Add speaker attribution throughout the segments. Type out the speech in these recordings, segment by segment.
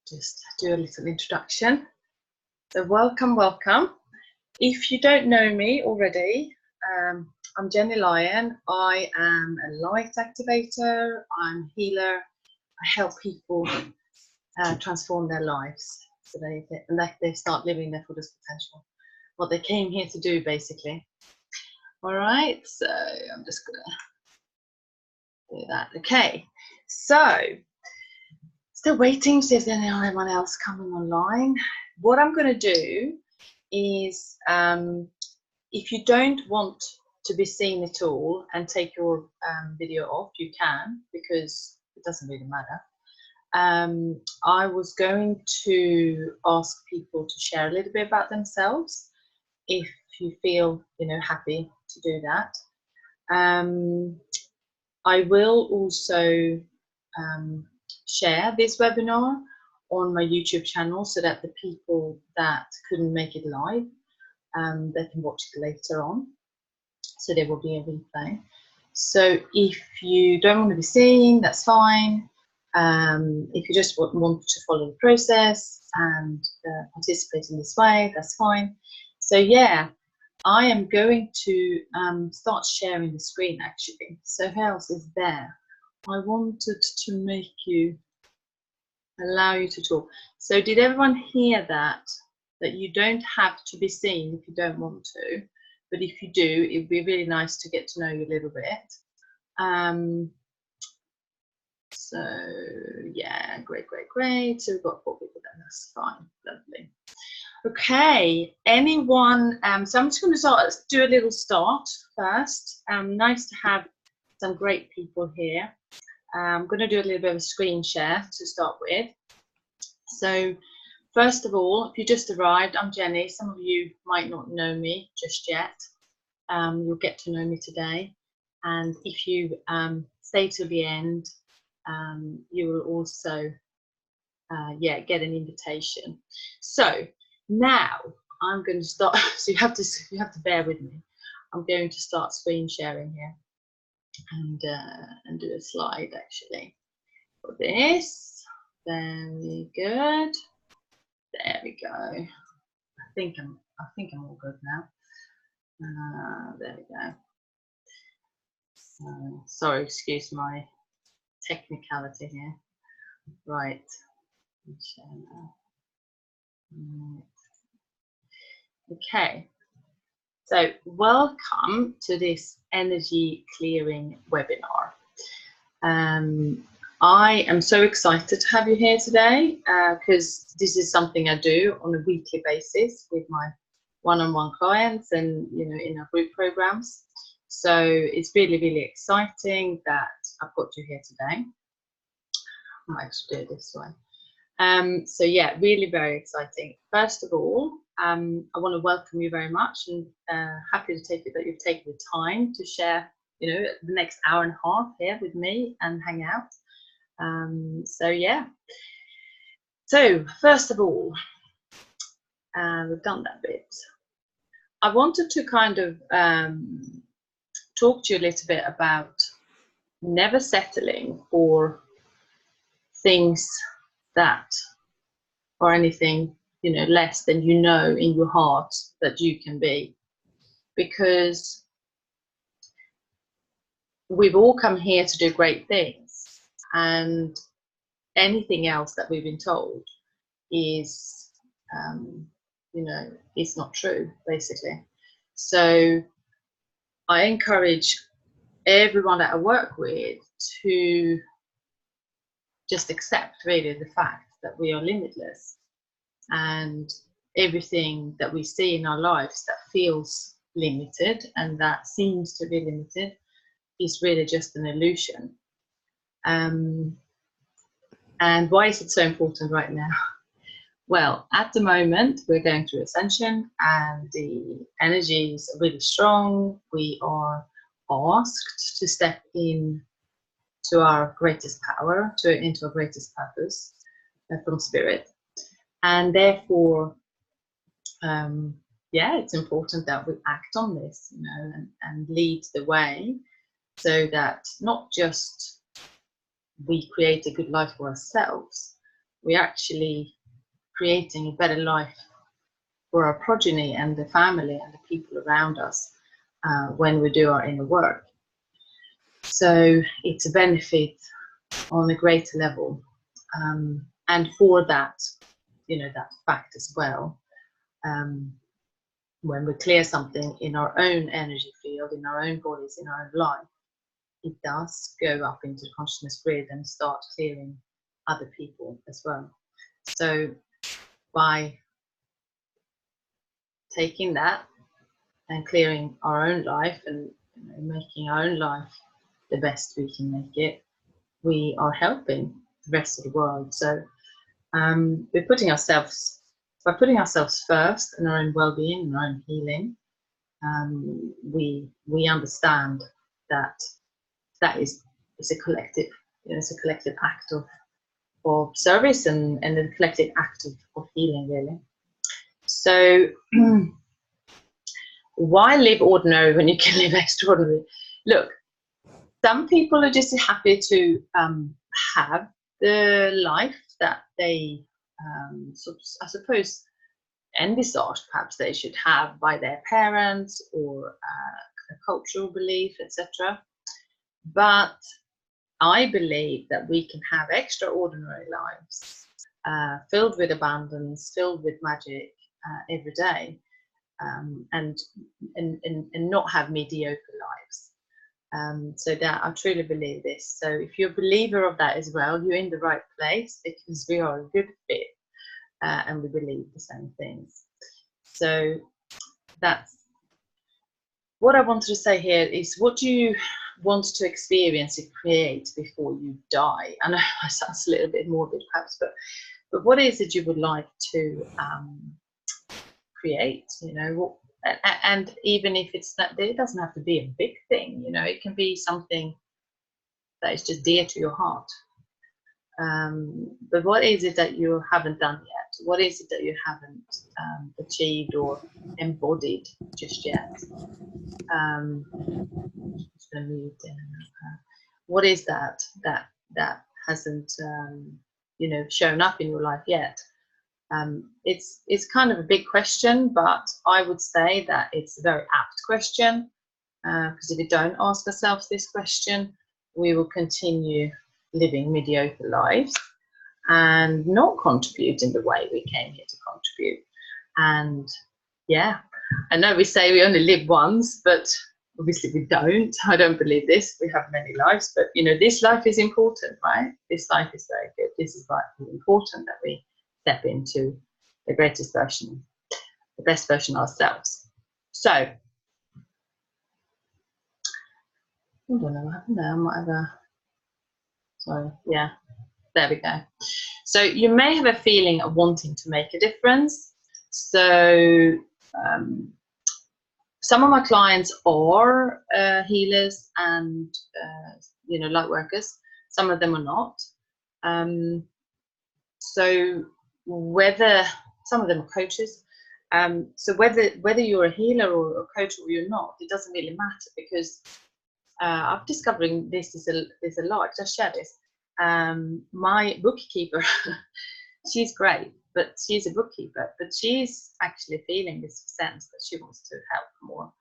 Speaker 1: just do a little introduction. So welcome. If you don't know me already, I'm Jenny Lyon. I am a light activator, I'm a healer. I help people transform their lives so they start living their fullest potential, what they came here to do, basically. All right, so I'm just gonna do that. Okay, so still waiting to see if there's anyone else coming online. What I'm going to do is, if you don't want to be seen at all and take your video off, you can, because it doesn't really matter. I was going to ask people to share a little bit about themselves, if you feel, happy to do that. I will also share this webinar on my YouTube channel so that the people that couldn't make it live, they can watch it later on. So there will be a replay. So if you don't want to be seen, that's fine. If you just want to follow the process and participate in this way, that's fine. So yeah, I am going to start sharing the screen actually. So who else is there? I wanted to allow you to talk. So did everyone hear that you don't have to be seen if you don't want to, but if you do, it'd be really nice to get to know you a little bit. So yeah, great. So we've got 4 people there, that's fine, lovely. Okay, anyone, so I'm just going to do a little start first. Nice to have some great people here. I'm going to do a little bit of a screen share to start with. So first of all, if you just arrived, I'm Jenny. Some of you might not know me just yet. You'll get to know me today. And if you stay till the end, you will also get an invitation. So now I'm going to start. So you have to bear with me. I'm going to start screen sharing here and do a slide actually for this. Very good. There we go. I think I'm all good now. There we go. Sorry, excuse my technicality here. Right. Okay. So welcome to this energy clearing webinar. I am so excited to have you here today because this is something I do on a weekly basis with my one-on-one clients and in our group programs. So it's really exciting that I've got you here today. I might actually do it this way. So yeah, really very exciting. First of all, I want to welcome you very much and happy to take it that you've taken the time to share the next hour and a half here with me and hang out. So yeah, so first of all, we've done that bit. I wanted to kind of talk to you a little bit about never settling for things that or anything less than in your heart that you can be, because we've all come here to do great things, and anything else that we've been told is it's not true, basically. So I encourage everyone that I work with to just accept really the fact that we are limitless, and everything that we see in our lives that feels limited and that seems to be limited is really just an illusion. And why is it so important right now? Well, at the moment we're going through ascension and the energies are really strong. We are asked to step in to our greatest power, into our greatest purpose from spirit, and therefore it's important that we act on this, and lead the way, so that not just we create a good life for ourselves, we're actually creating a better life for our progeny and the family and the people around us when we do our inner work. So it's a benefit on a greater level. And for that, you know, that fact as well, when we clear something in our own energy field, in our own bodies, in our own life, it does go up into the consciousness grid and start clearing other people as well. So by taking that and clearing our own life and, you know, making our own life the best we can make it, we are helping the rest of the world. So we're putting ourselves, by putting ourselves first in our own well-being and our own healing, we understand that is a collective, you know, it's a collective act of service and a collective act of healing, really. So why live ordinary when you can live extraordinary? Look, some people are just happy to have the life that they I suppose envisage perhaps they should have by their parents or a cultural belief, etc. But I believe that we can have extraordinary lives filled with abundance, filled with magic every day, and not have mediocre lives. So that I truly believe this. So if you're a believer of that as well, you're in the right place, because we are a good fit and we believe the same things. So that's what I wanted to say here. Is what do you want to experience and create before you die? I know that sounds a little bit morbid perhaps, but what is it you would like to create, you know? And even if it's not, it doesn't have to be a big thing, you know, it can be something that is just dear to your heart. But what is it that you haven't done yet? What is it that you haven't achieved or embodied just yet? Just gonna move down. What is that hasn't you know, shown up in your life yet? It's kind of a big question, but I would say that it's a very apt question, because if we don't ask ourselves this question, we will continue living mediocre lives and not contribute in the way we came here to contribute. And yeah, I know we say we only live once, but obviously we don't. I don't believe this. We have many lives, but you know, this life is important, right? This life is very good. This is vitally important that we step into the greatest version, the best version of ourselves. So I don't know what happened there. I might have sorry, yeah, there we go. So you may have a feeling of wanting to make a difference. So some of my clients are healers and you know, light workers. Some of them are not. So whether some of them are coaches. So whether you're a healer or a coach or you're not, it doesn't really matter, because I'm discovering this is a lot. Just share this. My bookkeeper, she's great, but she's a bookkeeper, but she's actually feeling this sense that she wants to help more.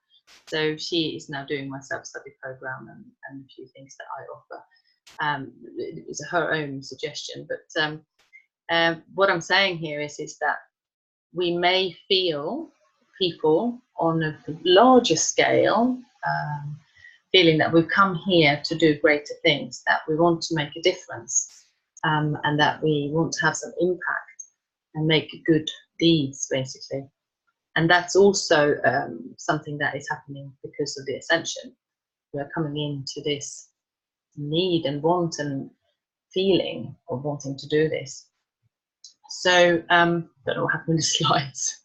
Speaker 1: So she is now doing my self-study program and a few things that I offer. It's her own suggestion, but what I'm saying here is that we may feel people on a larger scale feeling that we've come here to do greater things, that we want to make a difference, and that we want to have some impact and make good deeds, basically. And that's also something that is happening because of the ascension. We're coming into this need and want and feeling of wanting to do this. So don't know what happened with the slides.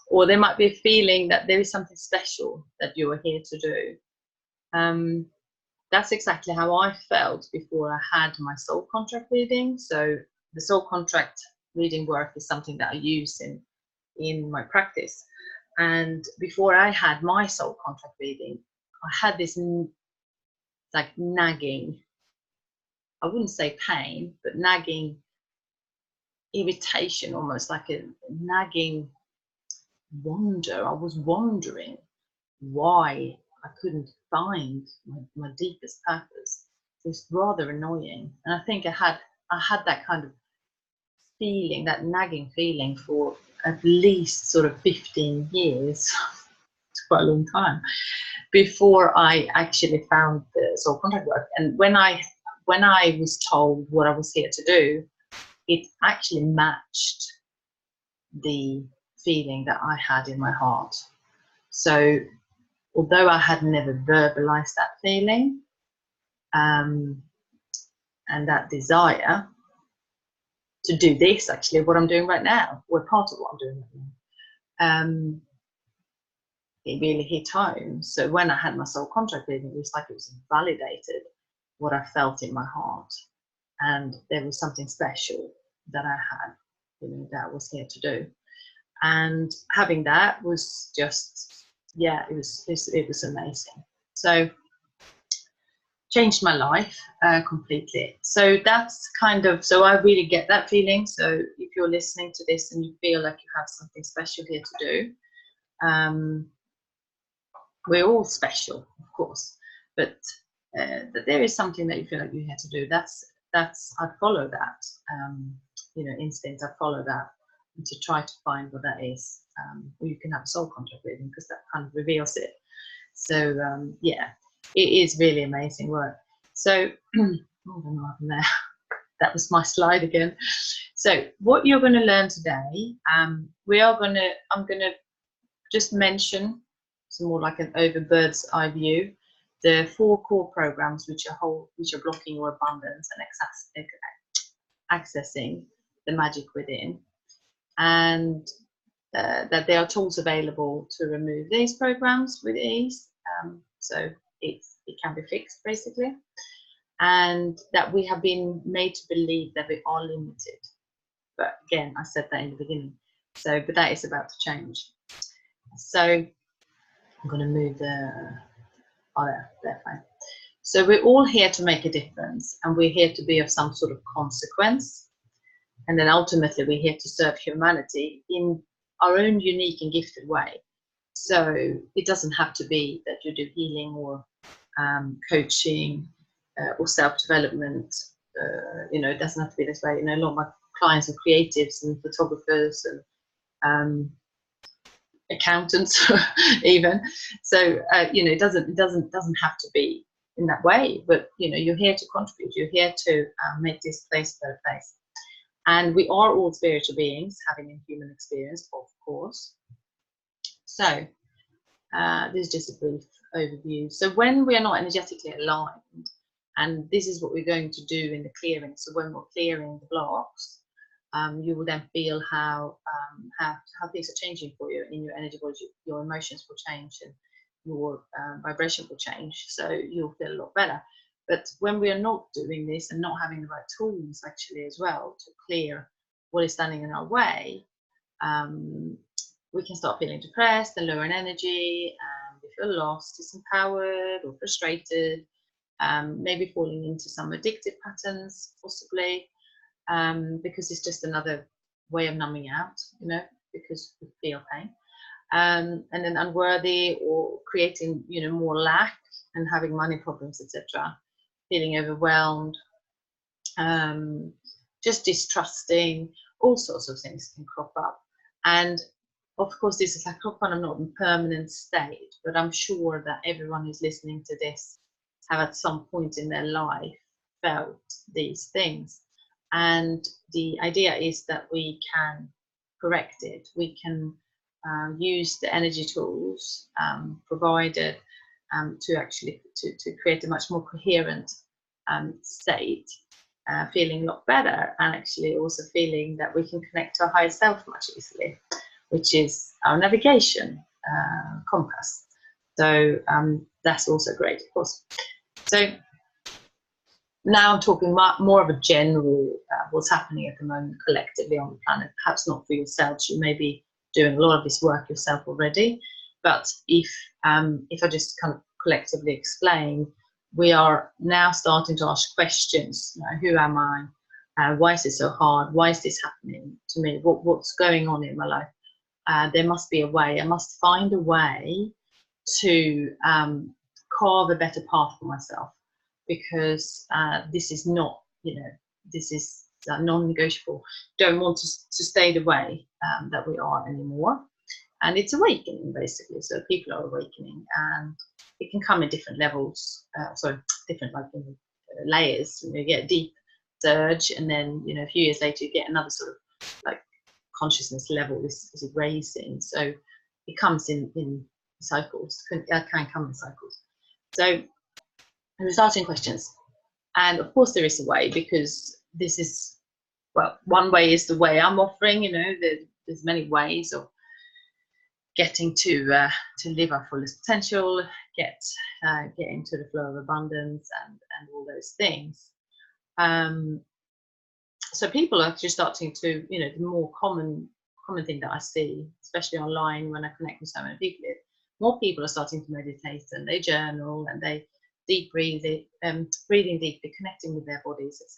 Speaker 1: Or there might be a feeling that there is something special that you are here to do. That's exactly how I felt before I had my soul contract reading. So the soul contract reading work is something that I use in my practice. And before I had my soul contract reading, I had this like nagging, I wouldn't say pain, but nagging irritation, almost like a nagging wonder. I was wondering why I couldn't find my deepest purpose. It was rather annoying, and I think I had that kind of feeling, that nagging feeling, for at least sort of 15 years. It's quite a long time before I actually found the soul contract work. And when I was told what I was here to do, it actually matched the feeling that I had in my heart. So although I had never verbalized that feeling and that desire to do this, actually what I'm doing right now, or part of what I'm doing right now, it really hit home. So when I had my soul contract reading, it was like it was validated what I felt in my heart, and there was something special that I had, that I was here to do. And having that was just, yeah, it was amazing. So changed my life completely. So that's kind of, so I really get that feeling. So if you're listening to this and you feel like you have something special here to do, we're all special, of course, but that there is something that you feel like you're here to do. That's I'd follow that, instinct. I'd follow that, and to try to find what that is. Or you can have a soul contract reading, because that kind of reveals it. So yeah, it is really amazing work. So I don't know what happened there. That was my slide again. So what you're going to learn today, I'm going to just mention some more like an over bird's eye view, the 4 core programs which are blocking your abundance and accessing the magic within, and that there are tools available to remove these programs with ease. So it can be fixed, basically, and that we have been made to believe that we are limited. But again, I said that in the beginning. So, but that is about to change. So I'm going to move there, fine. So we're all here to make a difference, and we're here to be of some sort of consequence. And then ultimately we're here to serve humanity in our own unique and gifted way. So it doesn't have to be that you do healing or coaching or self-development. It doesn't have to be this way. A lot of my clients are creatives and photographers and accountants even. So it doesn't have to be in that way. But you're here to contribute. You're here to make this place a better place. And we are all spiritual beings having a human experience, of course. So this is just a brief overview. So when we are not energetically aligned, and this is what we're going to do in the clearing. So when we're clearing the blocks, you will then feel how things are changing for you in your energy body. Your emotions will change, and your vibration will change. So you'll feel a lot better. But when we are not doing this and not having the right tools actually as well to clear what is standing in our way, we can start feeling depressed and lower in energy, and we feel lost, disempowered or frustrated, maybe falling into some addictive patterns possibly, because it's just another way of numbing out, because we feel pain. And then unworthy, or creating more lack and having money problems, etc. Feeling overwhelmed, just distrusting, all sorts of things can crop up. And of course, this is like kind of not a permanent state, but I'm sure that everyone who's listening to this have at some point in their life felt these things. And the idea is that we can correct it. We can use the energy tools provided to actually to create a much more coherent state, feeling a lot better, and actually also feeling that we can connect to our higher self much easily, which is our navigation compass. So that's also great, of course. So now I'm talking more of a general what's happening at the moment collectively on the planet, perhaps not for yourselves. You may be doing a lot of this work yourself already, but if I just kind of collectively explain, we are now starting to ask questions. Who am I? Why is it so hard? Why is this happening to me? What's going on in my life? There must be a way. I must find a way to carve a better path for myself, because this is not, this is non-negotiable. Don't want to stay the way that we are anymore. And it's awakening, basically. So people are awakening, and it can come in different levels. Different layers. You get a deep surge, and then a few years later you get another sort of like consciousness level is raising. So it comes in cycles. Can come in cycles. So we're starting questions, and of course there is a way, because this is, well, one way is the way I'm offering. There's many ways of getting to live our fullest potential, get into the flow of abundance, and all those things. So people are just starting to, the more common thing that I see, especially online when I connect with so many people, more people are starting to meditate, and they journal, and they deep breathing, breathing deeply, connecting with their bodies, etc.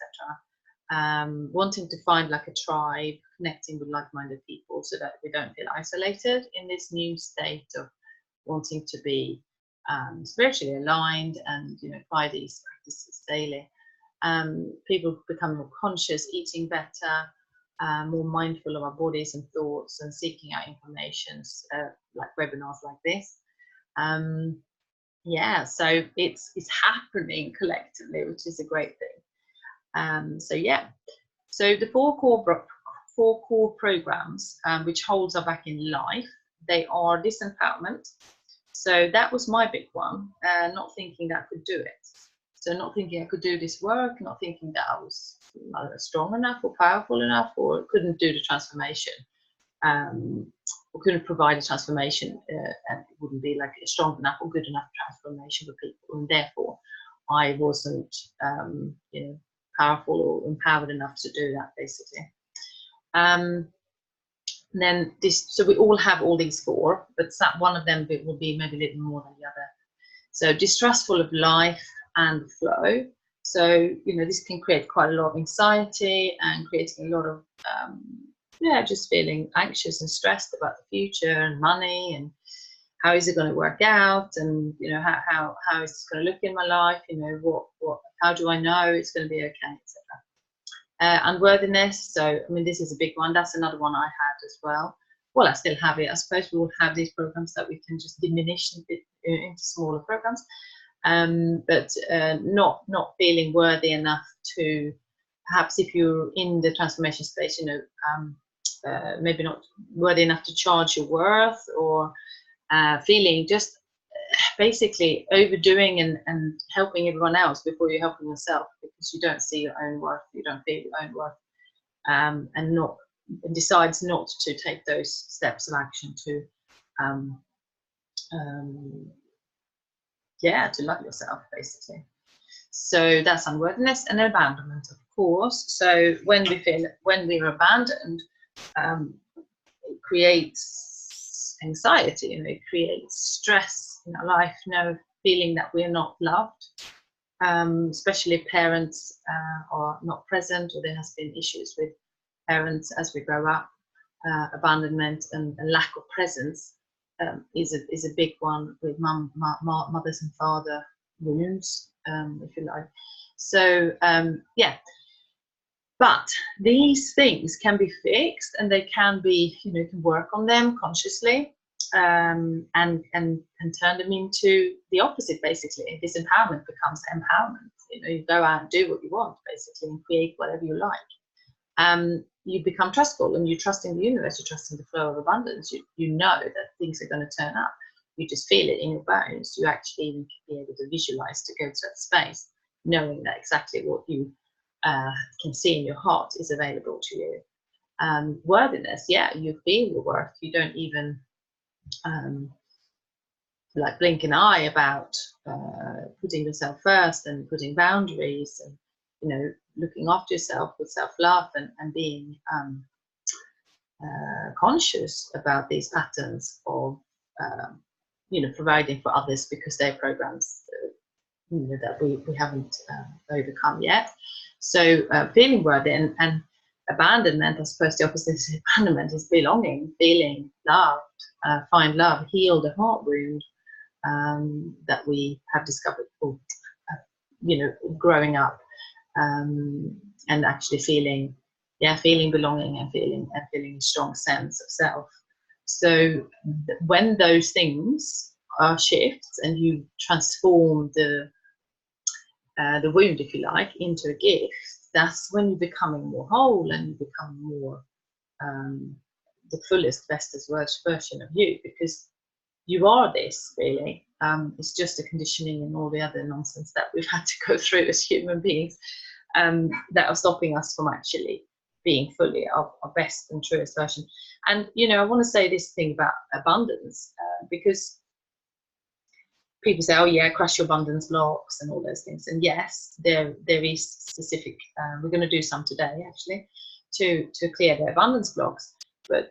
Speaker 1: Wanting to find like a tribe, connecting with like-minded people, so that we don't feel isolated in this new state of wanting to be spiritually aligned, and apply these practices daily. People become more conscious, eating better, more mindful of our bodies and thoughts, and seeking out information, like webinars like this. So it's happening collectively, which is a great thing. So the four core programs, which holds us back in life, they are disempowerment. So that was my big one, not thinking that I could do it. So not thinking I could do this work, not thinking that I was strong enough or powerful enough, or couldn't do the transformation, or couldn't provide a transformation, and it wouldn't be like a strong enough or good enough transformation for people, and therefore I wasn't powerful or empowered enough to do that, basically. Then so we all have all these four, but one of them will be maybe a little more than the other. So distrustful of life and flow. So this can create quite a lot of anxiety, and creating a lot of just feeling anxious and stressed about the future and money, and how is it going to work out, and how is this going to look in my life, how do I know it's going to be okay, etc. Unworthiness. So this is a big one. That's another one I had as well. Well, I still have it. I suppose we all have these programs that we can just diminish into smaller programs, but not feeling worthy enough to, perhaps if you're in the transformation space, maybe not worthy enough to charge your worth, or feeling just basically overdoing and helping everyone else before you're helping yourself, because you don't see your own worth, you don't feel your own worth, and decides not to take those steps of action to to love yourself, basically. So that's unworthiness. And abandonment, of course. So when we're abandoned, it creates anxiety, it creates stress in our life, feeling that we're not loved, especially if parents are not present, or there has been issues with parents as we grow up. Abandonment and lack of presence is a big one with mothers and father wounds, if you like. So but these things can be fixed, and they can be, you can work on them consciously, and turn them into the opposite, basically. Disempowerment becomes empowerment. You go out and do what you want, basically, and create whatever you like. You become trustful, and you trust in the universe, you trust in the flow of abundance. You know that things are going to turn up. You just feel it in your bones. You actually even be able to visualize to go to that space, knowing that exactly what you can see in your heart is available to you. Worthiness, you feel your worth. You don't even like blink an eye about putting yourself first, and putting boundaries, and looking after yourself with self-love, and being conscious about these patterns of providing for others, because they're programs that we haven't overcome yet. So feeling worthy and abandonment, I suppose the opposite of abandonment is belonging, feeling loved, find love, heal the heart wound that we have discovered, or, growing up, and actually feeling belonging and feeling a strong sense of self. So when those things are shifts and you transform the wound, if you like, into a gift, that's when you're becoming more whole and you become more the fullest, bestest version of you, because you are this, really. It's just a conditioning and all the other nonsense that we've had to go through as human beings that are stopping us from actually being fully our best and truest version. And, I want to say this thing about abundance, because people say, oh yeah, crush your abundance blocks and all those things. And yes, there is specific, we're going to do some today actually, to clear the abundance blocks. But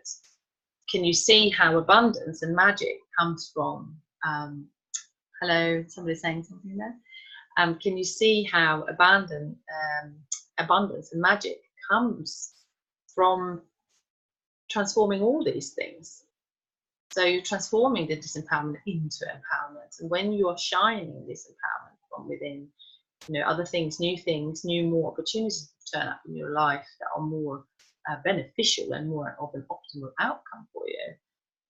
Speaker 1: can you see how abundance and magic comes from, hello, somebody's saying something there. Can you see how abundance and magic comes from transforming all these things? So you're transforming the disempowerment into empowerment. And when you are shining this empowerment from within, other things, new more opportunities turn up in your life that are more beneficial and more of an optimal outcome for you.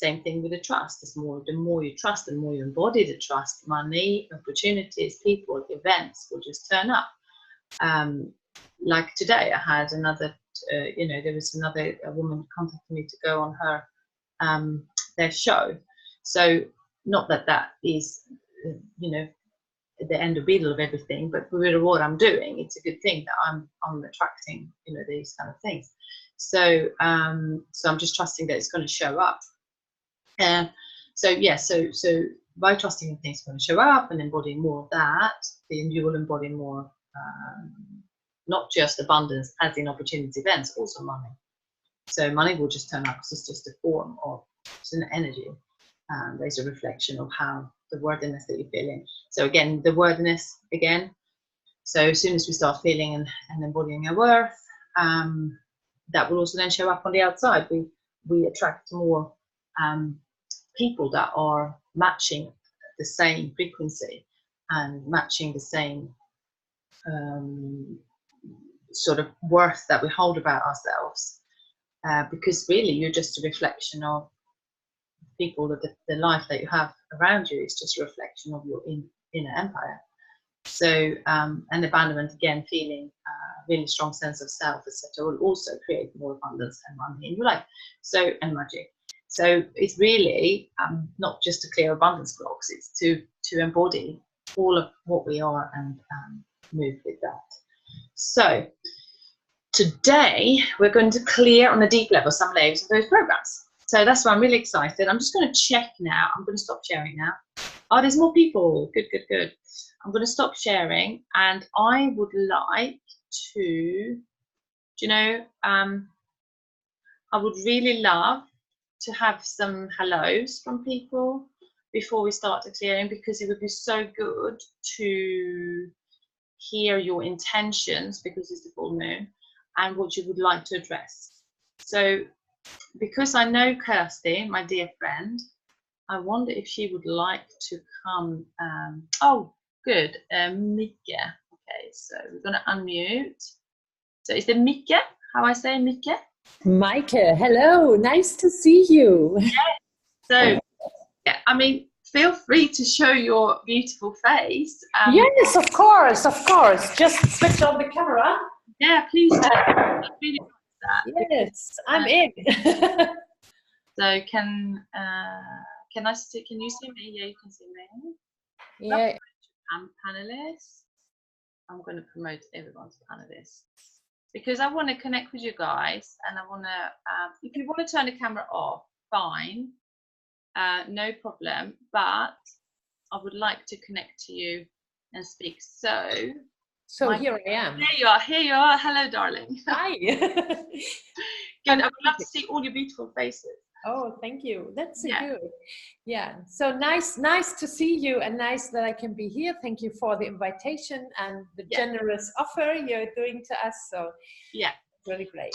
Speaker 1: Same thing with the trust. The more you trust, the more you embody the trust, money, opportunities, people, events will just turn up. Like today, I had another, there was another woman contacted me to go on her their show. So not that is, the end or be-all of everything, but with what I'm doing, it's a good thing that I'm attracting, these kind of things. So so I'm just trusting that it's going to show up. So by trusting things are going to show up and embodying more of that, then you will embody more, not just abundance as in opportunity events, also money. So money will just turn up because it's just a form of, it's an energy. There's a reflection of how the worthiness that you're feeling. So again, the worthiness again. So as soon as we start feeling and embodying our worth, that will also then show up on the outside. We attract more people that are matching the same frequency and matching the same sort of worth that we hold about ourselves, because really you're just a reflection of people, that the life that you have around you is just a reflection of your inner empire. So and abandonment, again, feeling a really strong sense of self, etc., will also create more abundance and money in your life. So, and magic. So it's really not just to clear abundance blocks, it's to embody all of what we are and move with that. So today we're going to clear on a deep level some layers of those programs. So that's why I'm really excited. I'm just going to check now. I'm going to stop sharing now. Oh, there's more people. Good, good, good. I'm going to stop sharing, and I would like to, I would really love to have some hellos from people before we start the clearing, because it would be so good to hear your intentions, because it's the full moon, and what you would like to address. So because I know Kirsty, my dear friend, I wonder if she would like to come. Oh, good, Mika. Okay, so we're going to unmute. So is it Mika? How I say Mika?
Speaker 2: Micah, hello, nice to see you.
Speaker 1: Yeah. So, yeah, I mean, feel free to show your beautiful face.
Speaker 2: Yes, of course. Just switch on the camera.
Speaker 1: Yeah, please do. I really like that.
Speaker 2: Yes, I'm in.
Speaker 1: So can I see? Can you see me? Yeah, you can see me.
Speaker 2: Yeah.
Speaker 1: I'm panelists. I'm going to promote everyone's panelists because I want to connect with you guys, and I want to. If you want to turn the camera off, fine, no problem. But I would like to connect to you and speak. So
Speaker 2: Here I am.
Speaker 1: Here you are. Here you are. Hello, darling.
Speaker 2: Hi.
Speaker 1: Good. I would love to see all your beautiful faces.
Speaker 2: Oh, thank you. That's
Speaker 1: Yeah.
Speaker 2: good. Yeah. So nice to see you, and nice that I can be here. Thank you for the invitation and the generous offer you're doing to us. So
Speaker 1: Yeah.
Speaker 2: really great.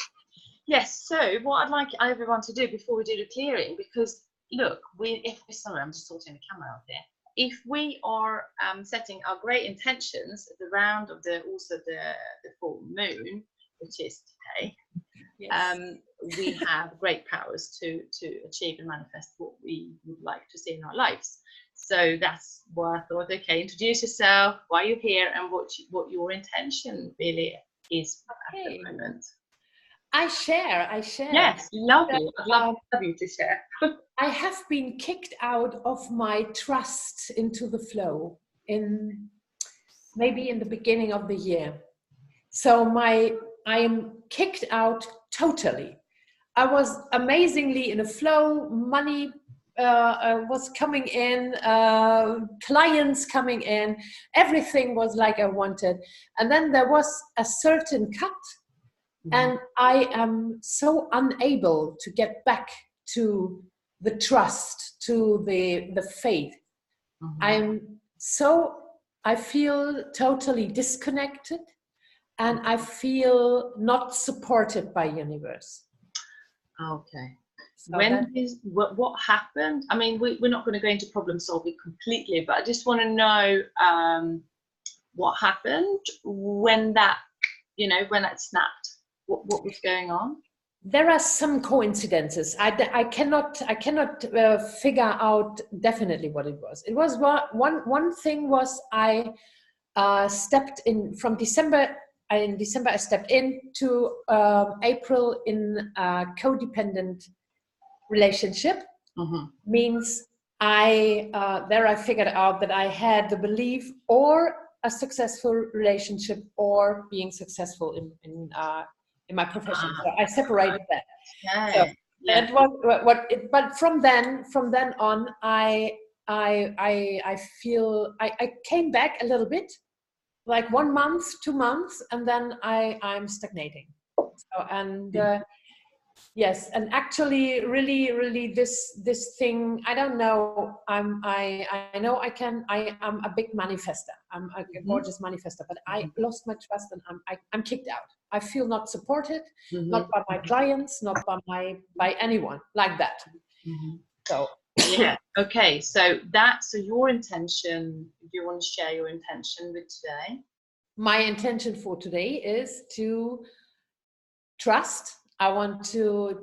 Speaker 1: Yes. So what I'd like everyone to do before we do the clearing, because look, sorry, I'm just sorting the camera out there. If we are setting our great intentions at the round of the full moon, which is today,
Speaker 2: Yes.
Speaker 1: we have great powers to achieve and manifest what we would like to see in our lives. So that's why I thought, okay, introduce yourself, why you're here, and what your intention really is at the moment.
Speaker 2: I share.
Speaker 1: Yes, lovely. I'd love you to share.
Speaker 2: I have been kicked out of my trust into the flow maybe in the beginning of the year. So I am kicked out totally. I was amazingly in a flow, money was coming in, clients coming in, everything was like I wanted. And then there was a certain cut, and I am so unable to get back to the trust, to the faith. I feel totally disconnected, and I feel not supported by universe.
Speaker 1: Okay.
Speaker 2: So
Speaker 1: what happened? I mean, we're not going to go into problem solving completely, but I just want to know what happened when that snapped. What was going on?
Speaker 2: There are some coincidences. I cannot figure out definitely what it was. It was one thing was I stepped in from December. In December, I stepped into April in a codependent relationship. Means I figured out that I had the belief or a successful relationship or being successful in my profession. So I separated that.
Speaker 1: Okay.
Speaker 2: So that was but from then on, I feel I came back a little bit, like 1 month, 2 months, and then I'm stagnating. So yes, and actually, really, this thing, I don't know. I know I am a big manifester. I'm a gorgeous manifester, but I lost my trust, and I'm kicked out. I feel not supported, not by my clients, not by anyone like that. So
Speaker 1: yeah. Okay. So your intention. Do you want to share your intention with today?
Speaker 2: My intention for today is to trust. I want to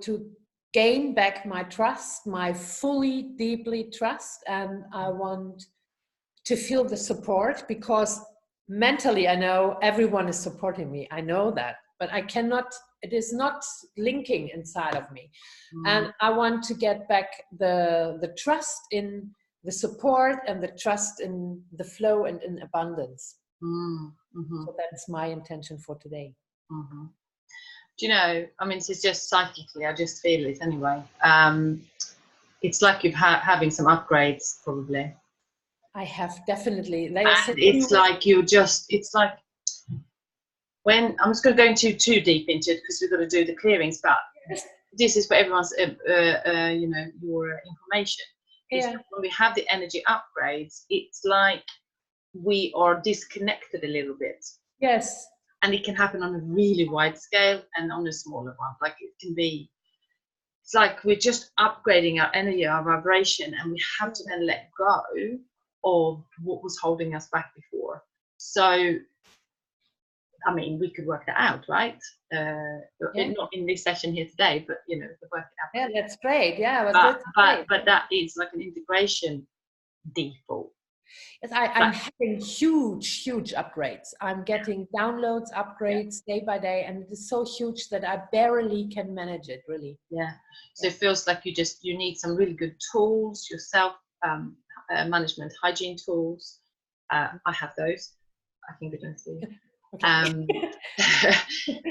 Speaker 2: gain back my trust, my fully, deeply trust, and I want to feel the support, because mentally I know everyone is supporting me. I know that, but I cannot, it is not linking inside of me. And I want to get back the trust in the support and the trust in the flow and in abundance. So that's my intention for today.
Speaker 1: Do you know, I mean, this is just psychically, I just feel it anyway. It's like you're having some upgrades, probably.
Speaker 2: I have definitely.
Speaker 1: It's like when, I'm just going to go into too deep into it because we've got to do the clearings, but this is for everyone's, your information.
Speaker 2: Yeah.
Speaker 1: When we have the energy upgrades, it's like we are disconnected a little bit.
Speaker 2: Yes.
Speaker 1: And it can happen on a really wide scale and on a smaller one. Like it's like we're just upgrading our energy, our vibration, and we have to then let go of what was holding us back before. So, I mean, we could work that out, right? Not in this session here today, but work it out.
Speaker 2: Yeah, that's great. Yeah,
Speaker 1: but that is like an integration default.
Speaker 2: Yes, I'm having huge upgrades. I'm getting downloads, upgrades day by day, and it is so huge that I barely can manage it, really.
Speaker 1: Yeah. So it feels like you need some really good tools, your self management hygiene tools. I have those. I think we're going to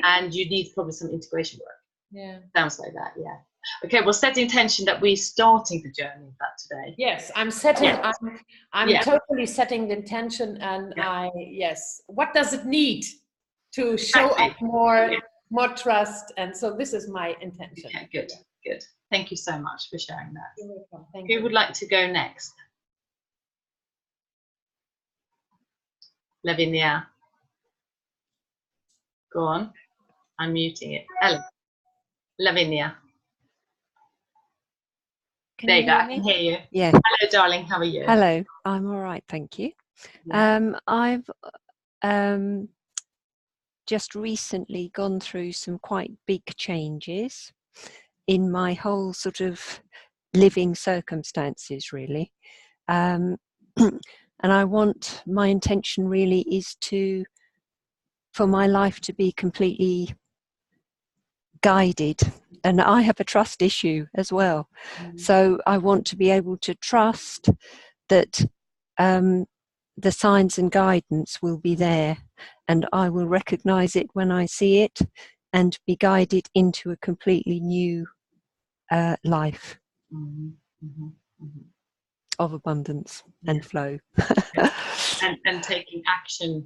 Speaker 1: and you need probably some integration work.
Speaker 2: Yeah.
Speaker 1: Sounds like that. Yeah. Okay, we'll set the intention that we're starting the journey of that today.
Speaker 2: Yes, I'm setting. I'm totally setting the intention, and what does it need to show up more more trust. And so this is my intention.
Speaker 1: Okay, good, good. Thank you so much for sharing that.
Speaker 2: You're welcome. Thank
Speaker 1: Who
Speaker 2: you.
Speaker 1: would like to go next? Lavinia. Go on. I'm muting it. Ellen. Lavinia.
Speaker 3: Can
Speaker 1: There
Speaker 3: you
Speaker 1: you go.
Speaker 3: hear
Speaker 1: I
Speaker 3: me?
Speaker 1: can hear you.
Speaker 3: Yeah.
Speaker 1: Hello, darling. How are you?
Speaker 3: Hello. I'm all right, thank you.
Speaker 1: Yeah.
Speaker 3: I've just recently gone through some quite big changes in my whole sort of living circumstances, really. And my intention really is for my life to be completely guided. And I have a trust issue as well. So I want to be able to trust that the signs and guidance will be there, and I will recognize it when I see it and be guided into a completely new life of abundance and flow.
Speaker 1: and taking action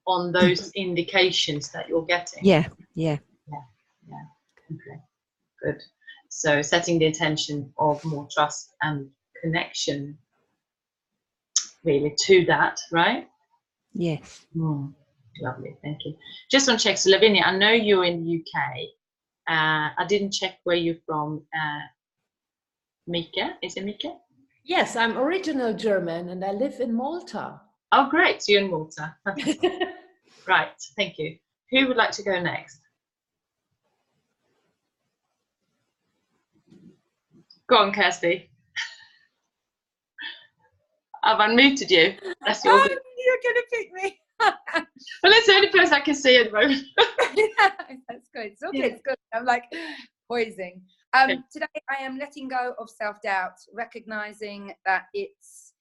Speaker 1: on those indications that you're getting.
Speaker 3: Yeah.
Speaker 1: Okay, good. So setting the intention of more trust and connection really to that, right?
Speaker 3: Yes.
Speaker 1: Lovely, thank you. Just want to check, so Lavinia, I know you're in the UK. I didn't check where you're from. Mika, is it Mika?
Speaker 2: Yes, I'm original German and I live in Malta.
Speaker 1: Oh, great, so you're in Malta. Right, thank you. Who would like to go next? Go on, Kirsty. I've unmuted you. That's your good.
Speaker 4: You're going to pick me.
Speaker 1: Well, that's the only person I can see at the moment.
Speaker 4: That's good. It's okay. It's good. I'm like poising. Today I am letting go of self-doubt, recognizing that it's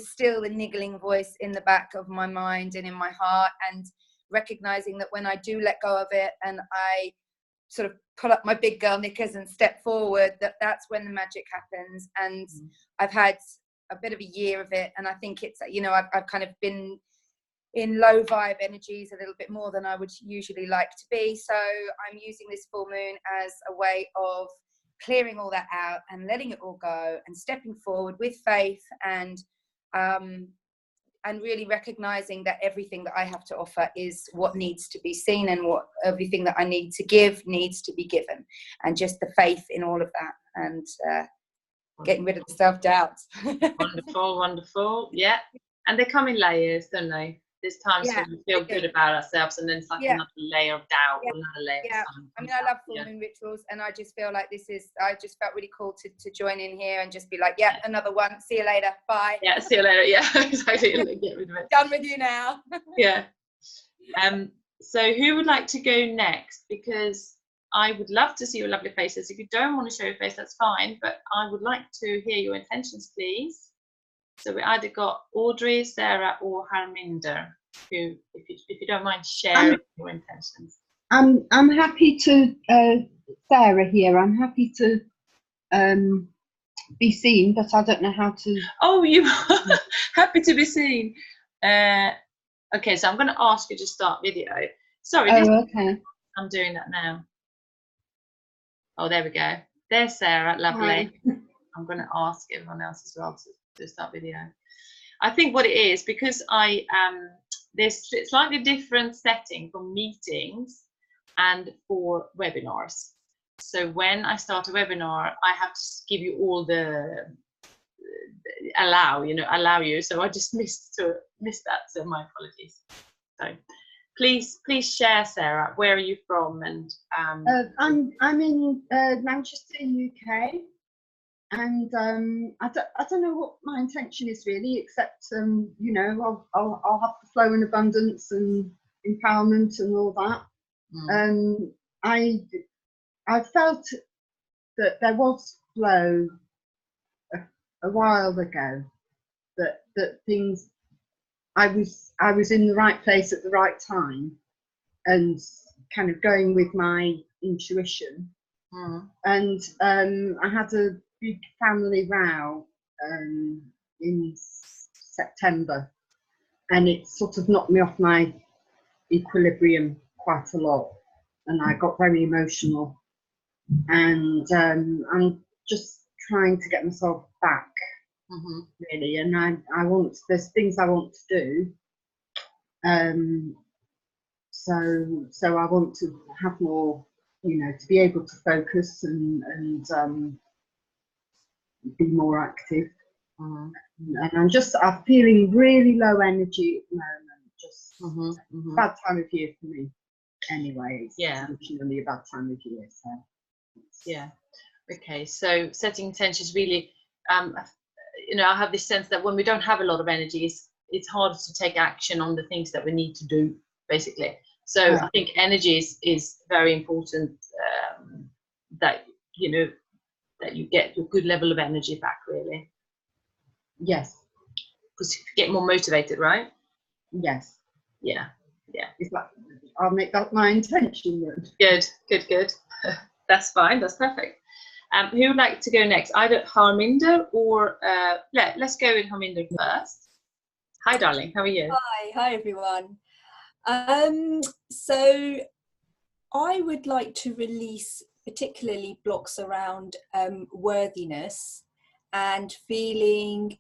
Speaker 4: still a niggling voice in the back of my mind and in my heart, and recognizing that when I do let go of it and I sort of pull up my big girl knickers and step forward, that's when the magic happens. And I've had a bit of a year of it, and I think it's, you know, I've kind of been in low vibe energies a little bit more than I would usually like to be. So I'm using this full moon as a way of clearing all that out and letting it all go and stepping forward with faith, and really recognizing that everything that I have to offer is what needs to be seen, and what everything that I need to give needs to be given, and just the faith in all of that, and getting rid of the self-doubt.
Speaker 1: Wonderful, wonderful. Yeah. And they come in layers, don't they? There's times when we feel good about ourselves, and then it's like another layer of doubt, or another layer of something.
Speaker 4: I mean, I love full moon rituals, and I just feel like I just felt really cool to join in here and just be like, another one. See you later. Bye.
Speaker 1: Yeah, see you later. Yeah, exactly. Get rid of it.
Speaker 4: Done with you now.
Speaker 1: Yeah. So who would like to go next? Because I would love to see your lovely faces. If you don't want to show your face, that's fine, but I would like to hear your intentions, please. So we either got Audrey, Sarah, or Harminder, who, if you don't mind sharing your intentions.
Speaker 5: I'm happy to, Sarah here, I'm happy to be seen, but I don't know how to.
Speaker 1: Oh, you happy to be seen. Okay, so I'm going to ask you to start video. Sorry.
Speaker 5: Okay.
Speaker 1: I'm doing that now. Oh, there we go. There's Sarah, lovely.
Speaker 5: Hi.
Speaker 1: I'm going to ask everyone else as well to start video. I think what it is, because there's slightly different setting for meetings and for webinars. So when I start a webinar, I have to give you all the allow you. So I just missed that. So my apologies. So please share, Sarah. Where are you from? And
Speaker 5: I'm in Manchester, UK. And I don't know what my intention is really, except you know, I'll have the flow and abundance and empowerment and all that. I felt that there was flow a while ago. That things, I was in the right place at the right time, and kind of going with my intuition. And I had a big family row in September, and it sort of knocked me off my equilibrium quite a lot. and I got very emotional, and I'm just trying to get myself back, really. And I want, there's things I want to do, so I want to have more, you know, to be able to focus and be more active. And I'm feeling really low energy at the moment. Just bad time of year for me. Anyway, it's traditionally a bad time of year. So
Speaker 1: yeah, okay. So setting intentions really, you know, I have this sense that when we don't have a lot of energy, it's harder to take action on the things that we need to do, basically. So I think energy is very important. That, you know, that you get your good level of energy back, really.
Speaker 5: yes,
Speaker 1: Because you get more motivated, right?
Speaker 5: yes,
Speaker 1: Yeah.
Speaker 5: I'll make that my intention then.
Speaker 1: Good. That's fine. That's perfect. Who would like to go next? Either Harminder or let's go with Harminder first. Hi, darling. How are you?
Speaker 6: Hi everyone. So I would like to release particularly blocks around worthiness and feeling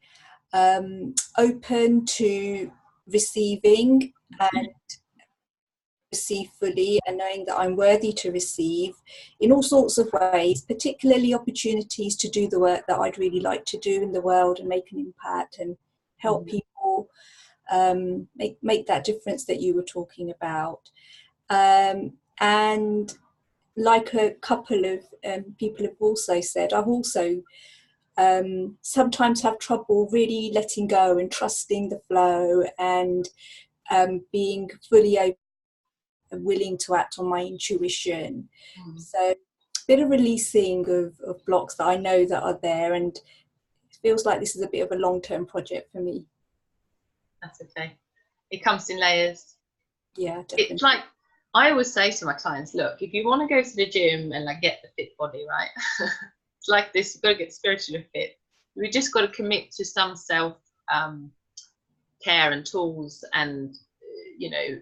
Speaker 6: open to receiving and receive fully, and knowing that I'm worthy to receive in all sorts of ways, particularly opportunities to do the work that I'd really like to do in the world and make an impact and help people make that difference that you were talking about. And like a couple of people have also said, I've also sometimes have trouble really letting go and trusting the flow and being fully open and willing to act on my intuition. So a bit of releasing of blocks that I know that are there, and it feels like this is a bit of a long-term project for me.
Speaker 1: That's okay. It comes in layers.
Speaker 6: Yeah, definitely.
Speaker 1: It's like, I always say to my clients, look, if you want to go to the gym and like get the fit body, right? It's like this, you've got to get spiritually fit. We just got to commit to some self care and tools, and you know,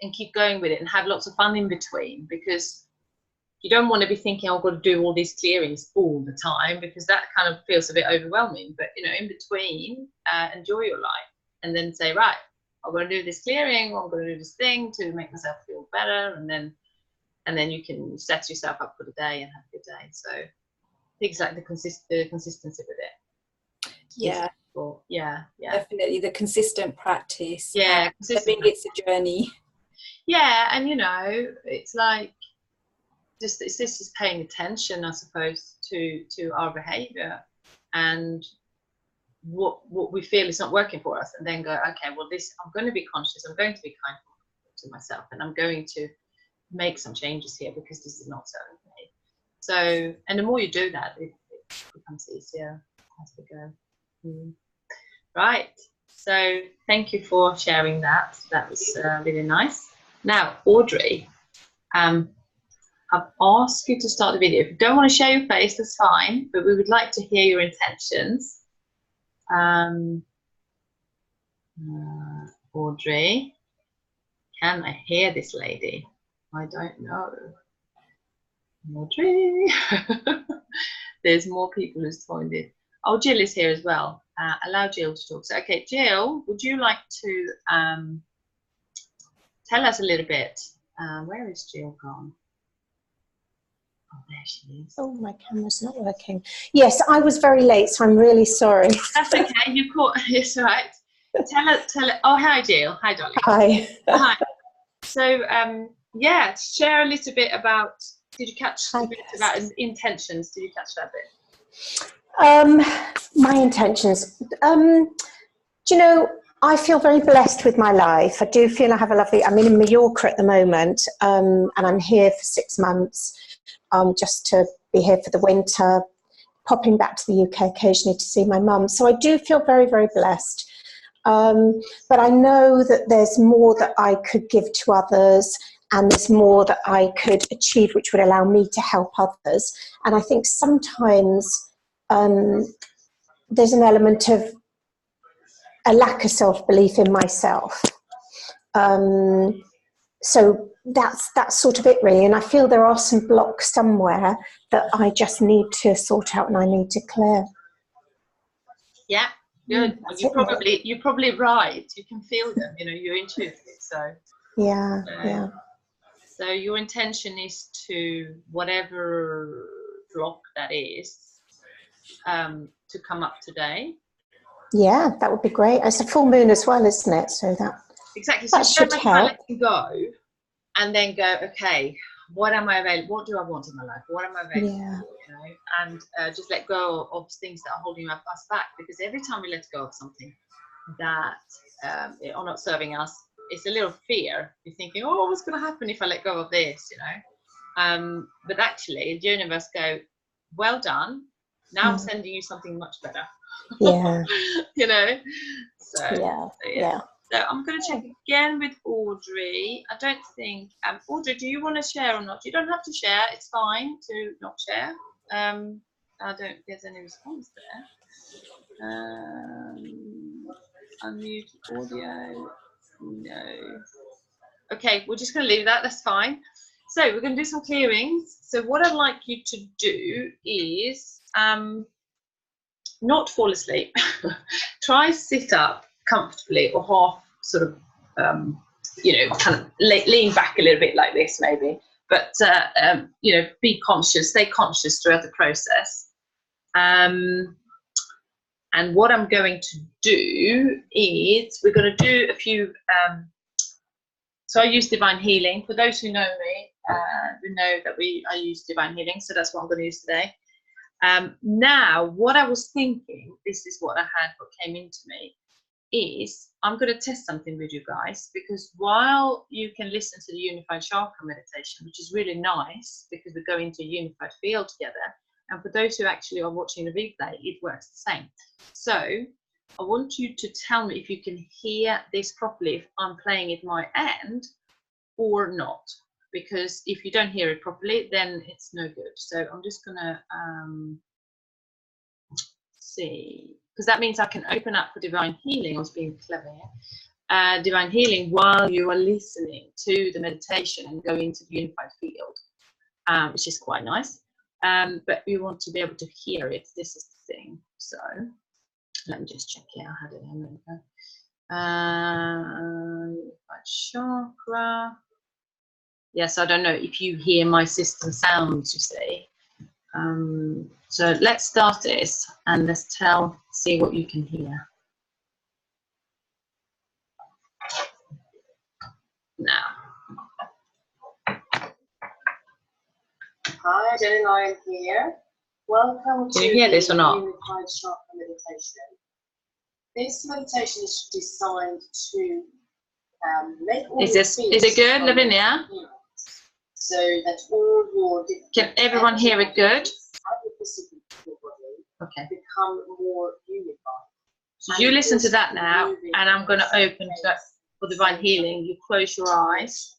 Speaker 1: and keep going with it and have lots of fun in between, because you don't want to be thinking, oh, I've got to do all these clearings all the time, because that kind of feels a bit overwhelming. But you know, in between, enjoy your life, and then say, right, I'm going to do this clearing, or I'm going to do this thing to make myself feel better, and then you can set yourself up for the day and have a good day. So things like the consistency with it.
Speaker 6: Yeah.
Speaker 1: Yeah.
Speaker 6: Definitely the consistent practice.
Speaker 1: Yeah,
Speaker 6: I think it's a journey.
Speaker 1: Yeah, and you know, it's like it's just paying attention, I suppose, to our behaviour and what we feel is not working for us, and then go, okay, well, this, I'm going to be conscious, I'm going to be kind to myself, and I'm going to make some changes here because this is not serving me. So, and the more you do that, it becomes easier as we go. Right. So thank you for sharing that. That was really nice. Now, Audrey, I've asked you to start the video. If you don't want to share your face, that's fine, but we would like to hear your intentions. Audrey, can I hear this lady? I don't know. Audrey. There's more people who's joined in. Oh, Jill is here as well. Allow Jill to talk. So, okay, Jill, would you like to tell us a little bit? Where is Jill gone? Oh, there she is.
Speaker 7: Oh, my camera's not working. Yes, I was very late, so I'm really sorry.
Speaker 1: That's okay. You caught. It's all right. Tell her. Oh, hi, Jill. Hi, darling.
Speaker 7: Hi.
Speaker 1: Hi. So, yeah, share a little bit about. Did you catch a bit about intentions? Did you catch that bit?
Speaker 7: My intentions. Do you know, I feel very blessed with my life. I do feel I have a lovely. I'm in Mallorca at the moment, and I'm here for 6 months. Just to be here for the winter, popping back to the UK occasionally to see my mum. So I do feel very, very blessed. But I know that there's more that I could give to others, and there's more that I could achieve which would allow me to help others. And I think sometimes there's an element of a lack of self-belief in myself. so that's sort of it really. And I feel there are some blocks somewhere that I just need to sort out and I need to clear.
Speaker 1: Yeah, good. Well, you're probably right. You can feel them. You know, you're intuitive. So
Speaker 7: yeah.
Speaker 1: So your intention is to, whatever block that is, to come up today.
Speaker 7: Yeah, that would be great. It's a full moon as well, isn't it? So
Speaker 1: exactly. So
Speaker 7: that should help.
Speaker 1: Letting go, and then go. Okay, what am I available? What do I want in my life? What am I available?
Speaker 7: Yeah.
Speaker 1: You know, and just let go of things that are holding us back. Because every time we let go of something that are not serving us, it's a little fear. You're thinking, oh, what's going to happen if I let go of this? You know, but actually, the universe go, well done. Now I'm sending you something much better.
Speaker 7: Yeah.
Speaker 1: You know. So
Speaker 7: yeah.
Speaker 1: So I'm going to check again with Audrey. I don't think, Audrey, do you want to share or not? You don't have to share. It's fine to not share. I don't get any response there. Unmute audio. No. Okay, we're just going to leave that. That's fine. So we're going to do some clearings. So what I'd like you to do is not fall asleep. Try sit up comfortably, or half sort of, you know, kind of lean back a little bit like this maybe. But, you know, be conscious, stay conscious throughout the process. And what I'm going to do is we're going to do a few, so I use divine healing. For those who know me, who know that I use divine healing, so that's what I'm going to use today. Now, what I was thinking, this is what came into me, is I'm going to test something with you guys, because while you can listen to the unified chakra meditation, which is really nice because we go into a unified field together, and for those who actually are watching the replay, it works the same. So I want you to tell me if you can hear this properly, if I'm playing it my end or not. Because if you don't hear it properly, then it's no good. So I'm just gonna see, because that means I can open up for divine healing. I was being clever here. Divine healing while you are listening to the meditation and go into the unified field, which is quite nice. But you want to be able to hear it. This is the thing. So let me just check here. I had it in there. Unified chakra. Yes, I don't know if you hear my system sounds, you see. So let's start this and let's see what you can hear. Now. Hi, Jen and I am here. Welcome to the Unified Chakra Meditation. This meditation is designed to make all is it good, Lavinia? So that all your can everyone hear it good? Okay. Become more unified. So you listen to that now, and I'm going to open for divine healing. You close your eyes.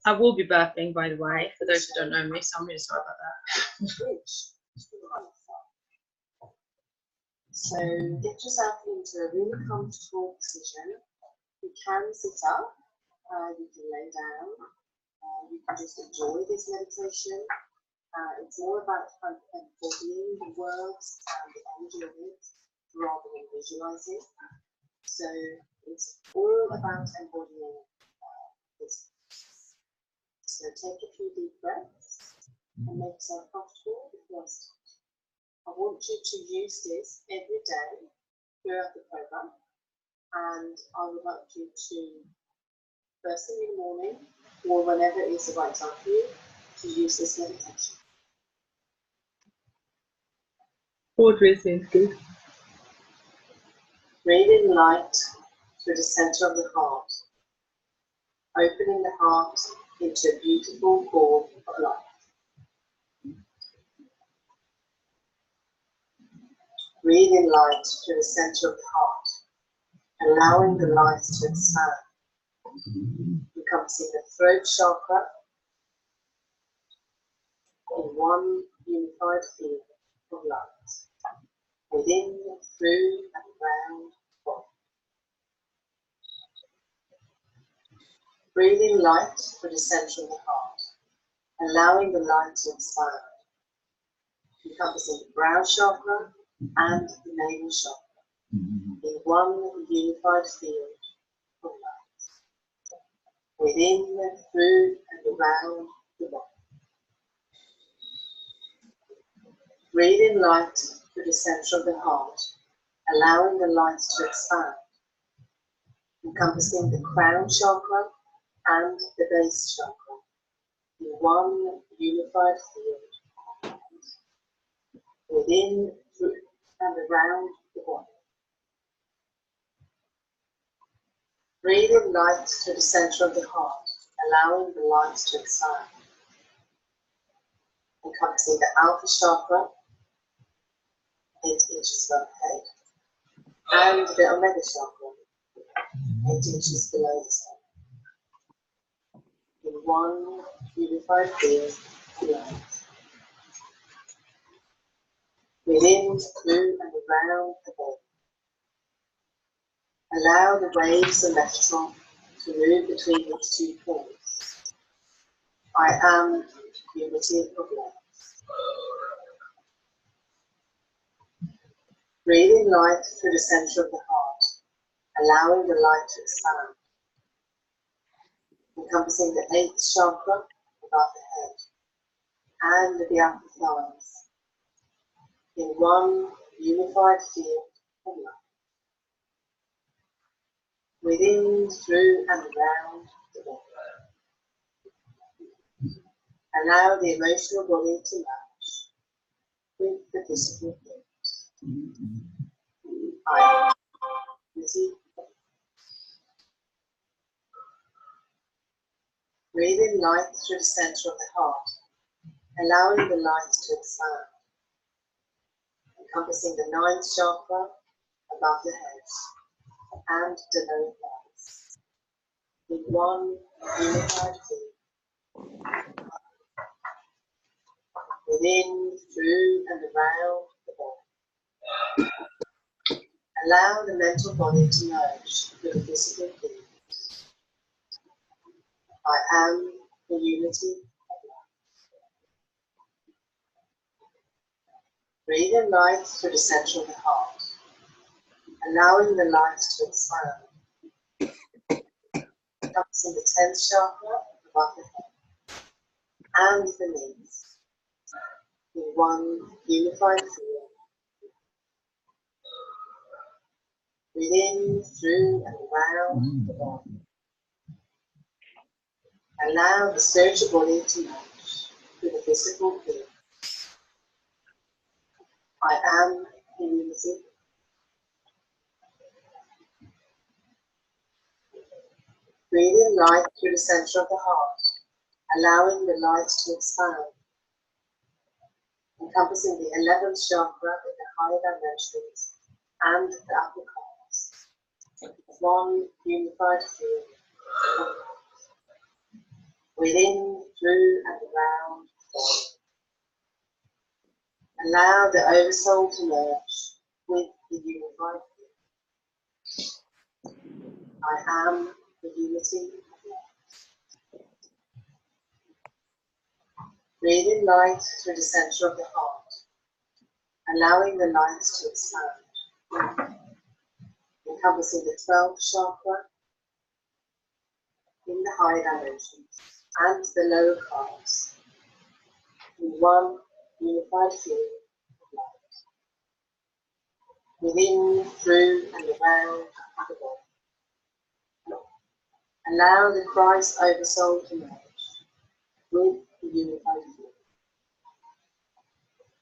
Speaker 1: I will be burping, by the way, for those who don't know me, so I'm really sorry about that. So get yourself into a really comfortable position. You can sit up, you can lay down, you can just enjoy this meditation. It's more about embodying the words and the energy of it rather than visualizing. So it's all about embodying this. So take a few deep breaths and make yourself comfortable before I start. I want you to use this every day throughout the program, and I would like you to, first thing in the morning, or whenever it is the right time for you, to use this meditation. Audrey seems good. Breathe in light through the center of the heart, opening the heart into a beautiful ball of light. Breathe in light through the center of the heart, allowing the light to expand, encompassing the throat chakra in one unified field of light, within, through, and around the body. Breathe in light through the center of the heart, allowing the light to expand, encompassing the brow chakra and the navel chakra in one unified field of light, within, through, and around the body. Breathe in light through the center of the heart, allowing the light to expand, encompassing the crown chakra and the base chakra in one unified field, within, through, and around the body. Breathe in light through the center of the heart, allowing the light to expand, encompassing the alpha chakra, 8 inches above the head, and the omega chakra, 8 inches below the head, in one unified field of light, within, through, and around the body. Allow the waves of electron to move between these 2 points. I am unity of light. Breathe in light through the center of the heart, allowing the light to expand, encompassing the 8th chakra above the head and the upper thighs in one unified field of light, within, through, and around the body. Allow the emotional body to match with the physical field. I am unity. Breathe in light through the center of the heart, allowing the light to expand, encompassing the 9th chakra above the head and the lower thighs in one unified field, within, through, and around the body. Allow the mental body to merge with the physical field. I am the unity of light. Breathe in light through the center of the heart, allowing the light to expand, encompassing the 10th chakra above the head and the knees in one unified field, within, through, and around the body. Allow the spiritual body to merge with the physical field. I am the unity. Breathe in light through the center of the heart, allowing the light to expand, encompassing the 11th chakra in the higher dimensions and the upper corners. One unified field of light, within, through, and around the body. Allow the oversoul to merge with the unified field. I am the unity of light. Breathe in light through the center of the heart, allowing the light to expand, encompassing the 12th chakra in the higher dimensions and the lower calves in one unified field of light, within, through, and around the body. Allow the Christ oversoul to merge with the unified field.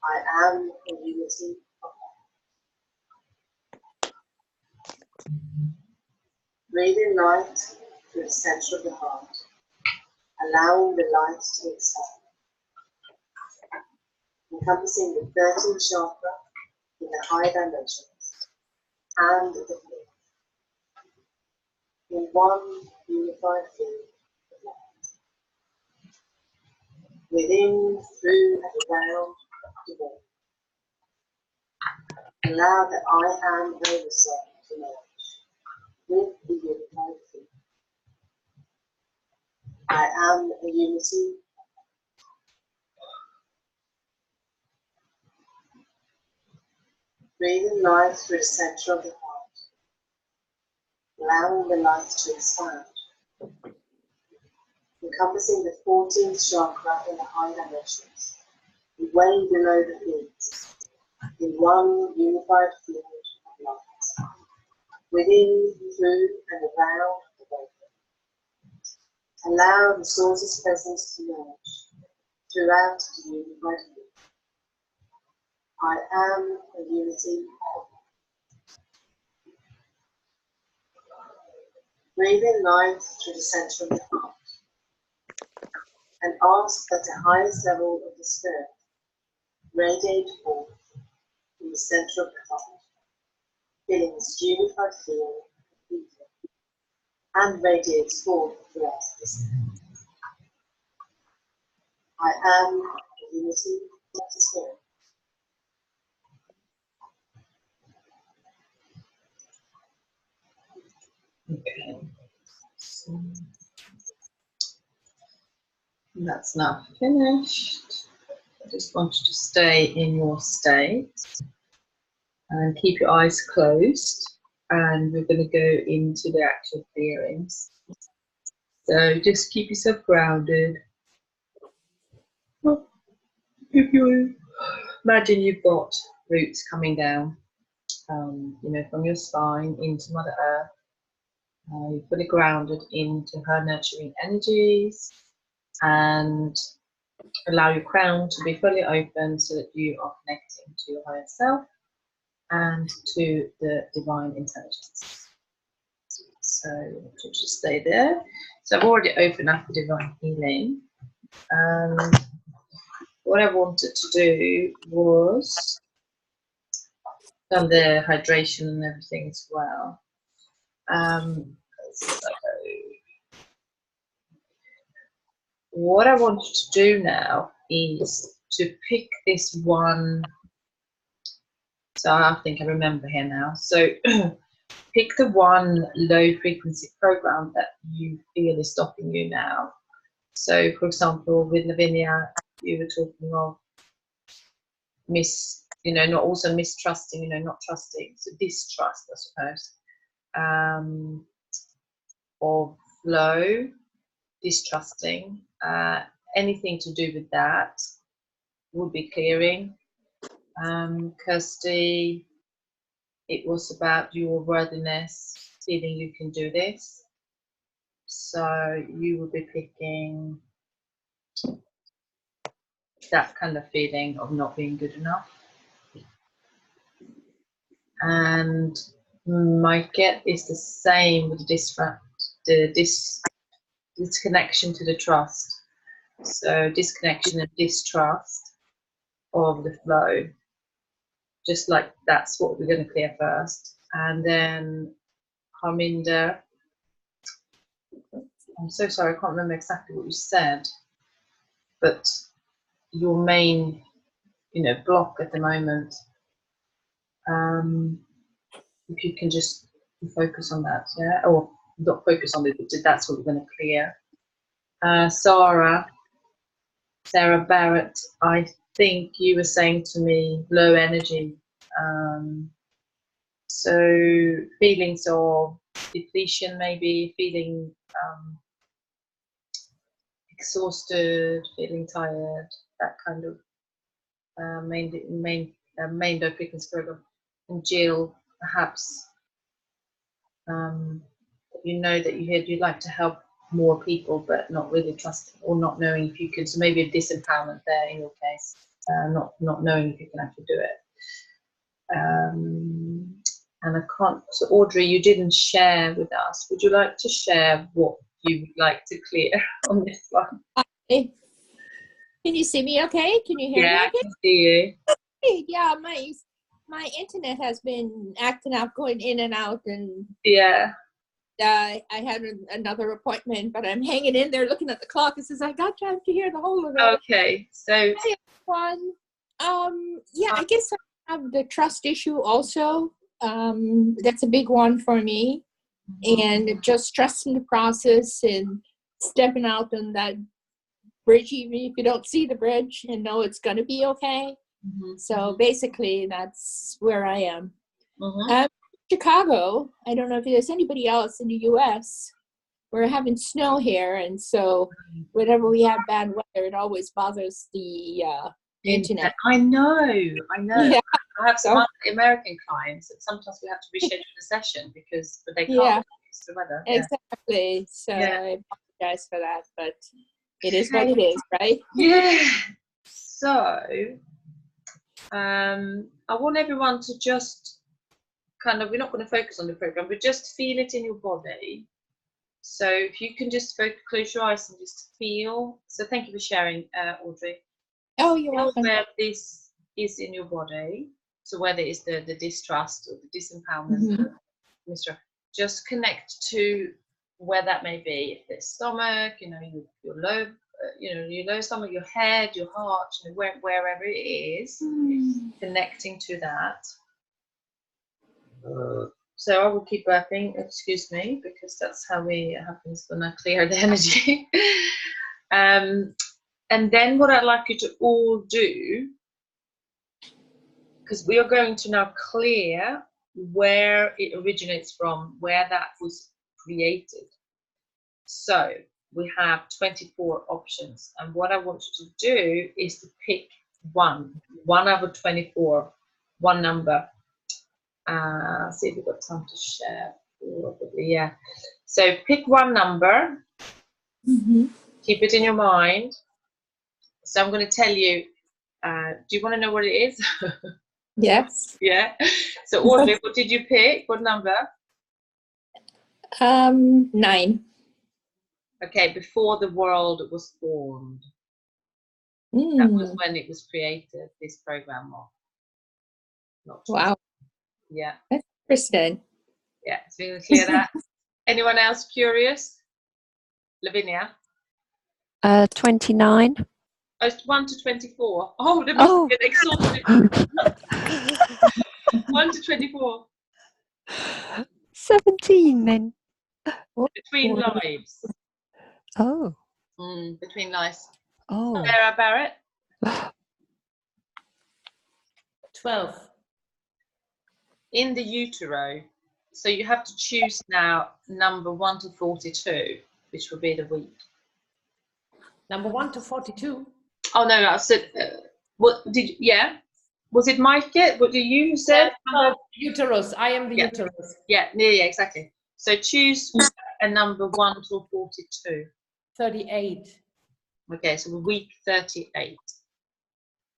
Speaker 1: I am the unity of light. Breathe in light through the center of the heart, allowing the light to expand, encompassing the 13th chakra in the higher dimensions and the fifth, in one unified field of light, within, through, and around the body. Allow the I am oversoul to merge with the unified field. I am a unity. Breathing life through the center of the heart, allowing the light to expand, encompassing the 14th chakra in the high dimensions, way below the feet, in one unified field of light, within, through, and around the body. Allow the source's presence to merge throughout the unified field. I am a unity. Breathe in light through the center of the heart and ask that the highest level of the spirit radiate forth from the center of the heart, filling this unified field and radiates forth throughout the spirit. I am a unity of the spirit. Okay. So that's now finished. I just want you to stay in your state and keep your eyes closed, and we're going to go into the actual clearings. So just keep yourself grounded. If you imagine you've got roots coming down, you know, from your spine into Mother Earth. You're fully grounded into her nurturing energies, and allow your crown to be fully open so that you are connecting to your higher self and to the divine intelligence. So just stay there. So I've already opened up the divine healing. What I wanted to do was done the hydration and everything as well. So what I want you to do now is to pick this one. So I think I remember here now. So pick the one low frequency program that you feel is stopping you now. So for example, with Lavinia, you were talking of not mistrusting, not trusting, so distrust, I suppose, of flow, distrusting, anything to do with that would be clearing. Kirsty, it was about your worthiness, feeling you can do this. So you will be picking that kind of feeling of not being good enough. And my get is the same with this disconnection to the trust. So disconnection and distrust of the flow. Just like that's what we're going to clear first. And then Harminder, I'm so sorry, I can't remember exactly what you said, but your main, block at the moment, if you can just focus on that, yeah, or not focus on it, but that's what we're going to clear. Sarah Barrett, I think you were saying to me low energy, so feelings of depletion, maybe feeling exhausted, feeling tired, that kind of main low frequency program. And Jill, perhaps that you'd like to help more people, but not really trusting or not knowing if you could. So maybe a disempowerment there in your case, not knowing if you can actually do it. And I can't. So Audrey, you didn't share with us. Would you like to share what you would like to clear on this one?
Speaker 8: Can you see me okay? Can you hear me okay?
Speaker 1: Yeah, I can see you.
Speaker 8: Yeah, my internet has been acting out, going in and out, and
Speaker 1: yeah.
Speaker 8: I had another appointment, but I'm hanging in there looking at the clock. It says I got time to hear the whole of it.
Speaker 1: Okay, so
Speaker 8: Hi, everyone. I guess I have the trust issue also. That's a big one for me, and just trusting the process and stepping out on that bridge, even if you don't see the bridge, and know it's going to be okay. So basically, that's where I am. Chicago, I don't know if there's anybody else in the U.S. We're having snow here, and so whenever we have bad weather, it always bothers the internet.
Speaker 1: I know.
Speaker 8: Yeah.
Speaker 1: I have some American clients that sometimes we have to reschedule the session but they can't fix the weather.
Speaker 8: Exactly. So I apologize for that, but it is what it is, right?
Speaker 1: Yeah. So I want everyone to just kind of, we're not going to focus on the program, but just feel it in your body. So if you can just close your eyes and just feel. So thank you for sharing, Audrey.
Speaker 8: Oh, you're welcome.
Speaker 1: Where this is in your body. So whether it's the distrust or the disempowerment, just connect to where that may be. If it's stomach, your low, your low stomach, your head, your heart, wherever it is, connecting to that. So I will keep burping, excuse me, because that's how it happens when I clear the energy. And then what I'd like you to all do, because we are going to now clear where it originates from, where that was created. So we have 24 options, and what I want you to do is to pick one out of 24, one number. See if we've got time to share. Probably, yeah. So pick one number, keep it in your mind. So I'm going to tell you, do you want to know what it is?
Speaker 8: Yes.
Speaker 1: Yeah. So Audrey, what did you pick? What number?
Speaker 8: 9.
Speaker 1: Okay, before the world was formed. That was when it was created, this program.
Speaker 8: Wow.
Speaker 1: Yeah.
Speaker 8: That's interesting.
Speaker 1: Yeah, so we can clear that. Anyone else curious? Lavinia?
Speaker 3: 29.
Speaker 1: Oh, it's 1 to 24. Oh, they must have been exhausted. 1 to 24.
Speaker 3: 17 then.
Speaker 1: Between lives.
Speaker 3: Oh.
Speaker 1: Between lives.
Speaker 3: Oh.
Speaker 1: Sarah Barrett?
Speaker 2: 12.
Speaker 1: In the utero. So you have to choose now number 1 to 42, which will be the week.
Speaker 2: Number 1 to 42.
Speaker 1: Oh no, I said. What did? Yeah. Was it Mike? What did you said?
Speaker 2: Uterus. I am the uterus.
Speaker 1: Yeah, exactly. So choose a number 1 to 42.
Speaker 2: 38.
Speaker 1: Okay, so week 38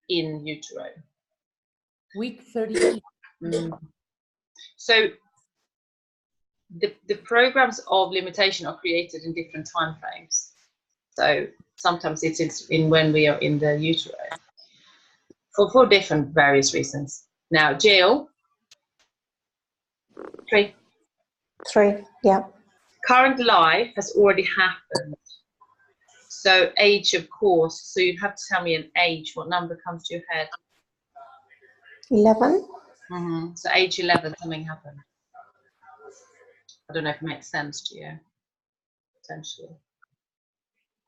Speaker 1: in utero.
Speaker 2: Week 38.
Speaker 1: So the programs of limitation are created in different time frames. So sometimes it's in when we are in the utero for different various reasons. Now, Jill. 3.
Speaker 7: 3, yeah.
Speaker 1: Current life has already happened. So age, of course. So you have to tell me an age. What number comes to your head?
Speaker 7: 11.
Speaker 1: So age 11, something happened. I don't know if it makes sense to you. Potentially.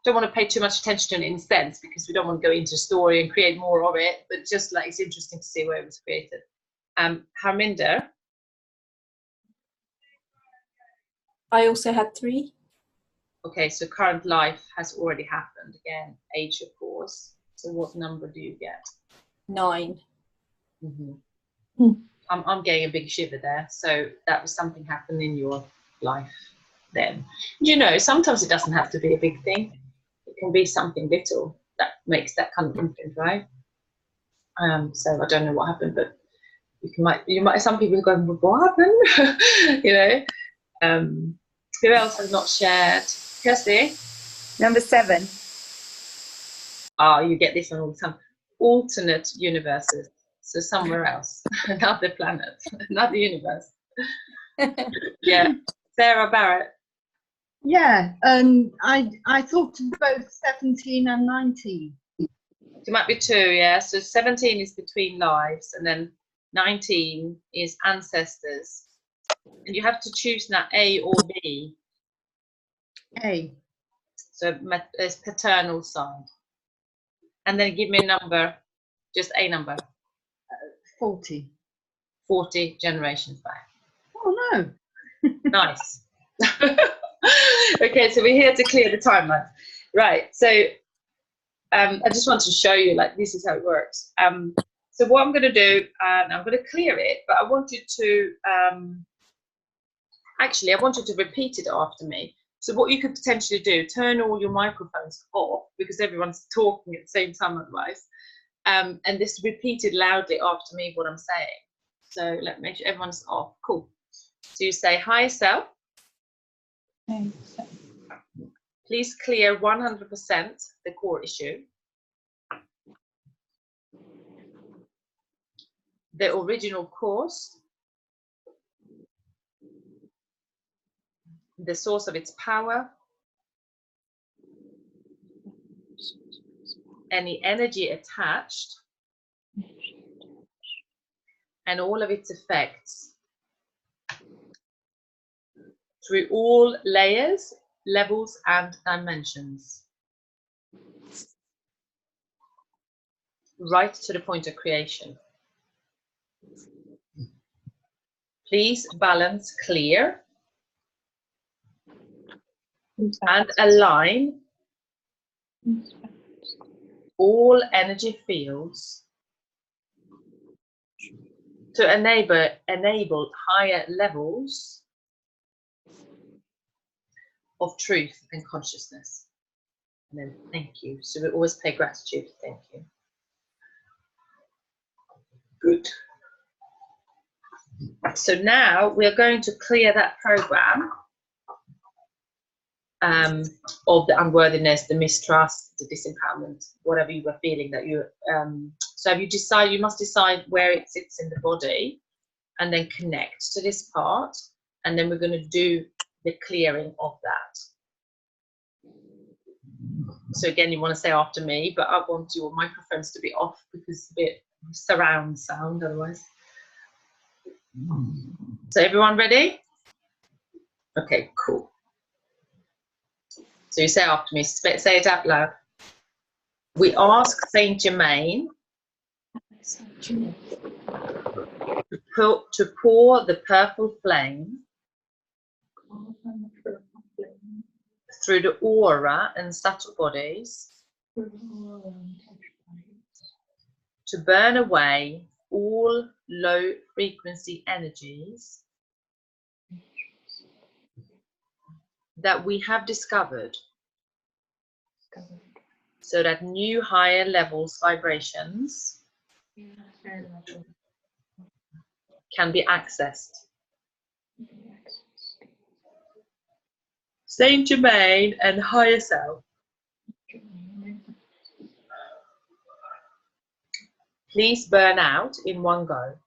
Speaker 1: Don't want to pay too much attention to it in a sense because we don't want to go into a story and create more of it. But just like it's interesting to see where it was created. Harminder.
Speaker 6: I also had 3.
Speaker 1: Okay, so current life has already happened. Again, age, of course. So what number do you get?
Speaker 6: 9.
Speaker 1: I'm getting a big shiver there. So that was something happened in your life then. Sometimes it doesn't have to be a big thing. It can be something little that makes that kind of imprint, right? So I don't know what happened, but you might. Some people are going, what happened? Who else has not shared? Kirsty?
Speaker 4: Number 7.
Speaker 1: Oh, you get this one all the time. Alternate universes. So somewhere else, another planet, another universe. Yeah. Sarah Barrett.
Speaker 5: Yeah, I thought of both 17 and 19.
Speaker 1: It might be 2, yeah. So 17 is between lives, and then 19 is ancestors. And you have to choose now A or B.
Speaker 5: A.
Speaker 1: So it's paternal side. And then give me a number, just a number.
Speaker 5: 40.
Speaker 1: 40 generations back.
Speaker 5: Oh no.
Speaker 1: Nice. Okay, so we're here to clear the timeline. Right, so I just want to show you, like, this is how it works. So what I'm going to do, and I'm going to clear it, but I want you to, actually, I want you to repeat it after me. So what you could potentially do, turn all your microphones off, because everyone's talking at the same time otherwise, and just repeat it loudly after me what I'm saying. So let me make sure everyone's off. Cool. So you say, higher self, please clear 100% the core issue. The original cause, the source of its power, any energy attached, and all of its effects through all layers, levels, and dimensions, right to the point of creation. Please balance, clear, and align all energy fields to enable higher levels of truth and consciousness. And then thank you. So we always pay gratitude. Thank you. Good. So now we're going to clear that program of the unworthiness, the mistrust, the disempowerment, whatever you were feeling that you. So have you decided? You must decide where it sits in the body, and then connect to this part, and then we're going to do the clearing of that. So again, you want to say after me, but I want your microphones to be off because it's a bit surround sound otherwise. So everyone ready? Okay, cool. So you say after me, say it out loud. We ask Saint Germain to pour the purple flame through the aura and subtle bodies to burn away all low frequency energies that we have discovered, so that new higher levels vibrations can be accessed. Saint Germain and higher self, please burn out in one go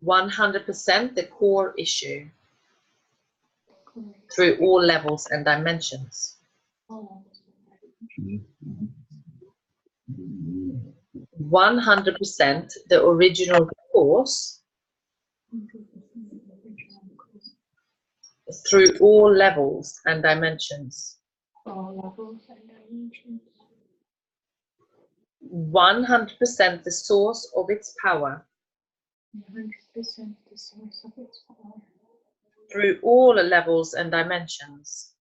Speaker 1: 100% the core issue through all levels and dimensions. 100% the original cause through all levels and dimensions. 100% the source of its power through all levels and dimensions.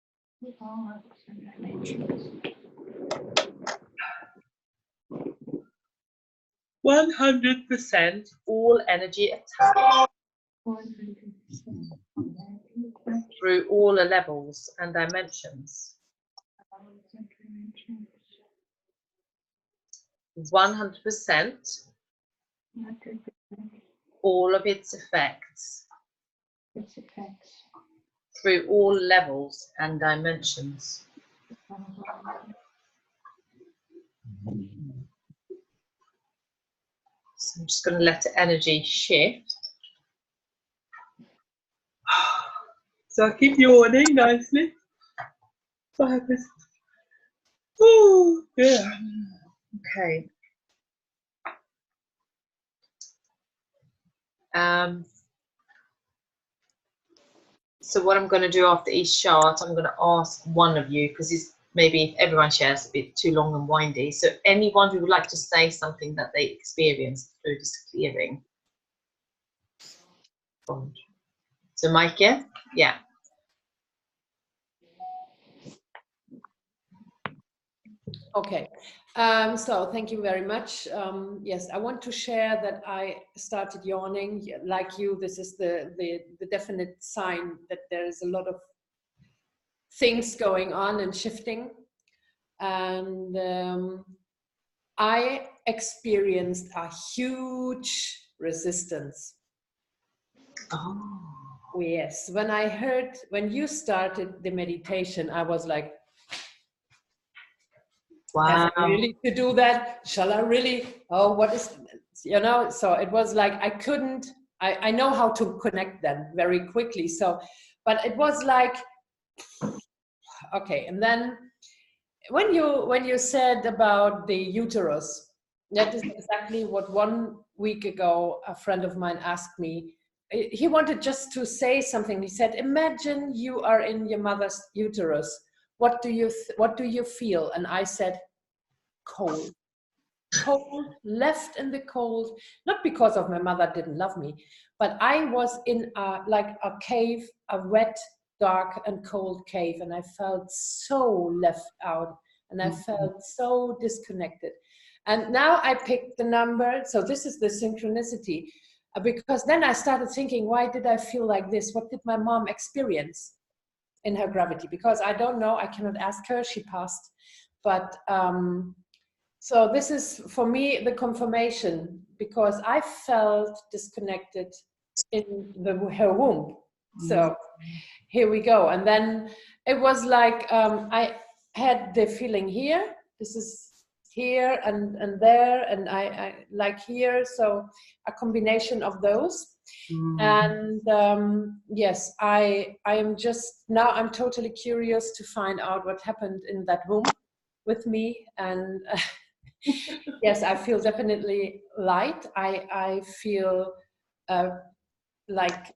Speaker 1: 100% all energy attached through all levels and dimensions. 100% all of its effects through all levels and dimensions. So I'm just going to let the energy shift. So I keep yawning nicely. What happens? Oh, yeah. Okay. So what I'm going to do after each shot, I'm going to ask one of you, because it's maybe if everyone shares a bit too long and windy. So anyone who would like to say something that they experienced through this clearing. So Mike, yeah.
Speaker 2: Okay, so thank you very much. Yes, I want to share that I started yawning like you. This is the definite sign that there is a lot of things going on and shifting. And I experienced a huge resistance.
Speaker 1: Oh.
Speaker 2: Yes, when you started the meditation, I was like,
Speaker 1: wow.
Speaker 2: Have I really to do that? Shall I really? Oh, what is, you know? So it was like, I know how to connect them very quickly. So, but it was like, okay. And then when you said about the uterus, that is exactly what 1 week ago, a friend of mine asked me. He wanted just to say something. He said, imagine you are in your mother's uterus. What do you feel? And I said, cold, left in the cold, not because of my mother didn't love me, but I was in like a cave, a wet, dark and cold cave, and I felt so left out, and I felt so disconnected. And now I picked the number, so this is the synchronicity, because then I started thinking, why did I feel like this? What did my mom experience in her gravity? Because I don't know, I cannot ask her, she passed. But so this is for me the confirmation, because I felt disconnected in her womb. So here we go. And then it was like I had the feeling here, this is here and there, and I like here. So a combination of those. And yes, I am just now, I'm totally curious to find out what happened in that womb with me. And yes, I feel definitely light. I feel like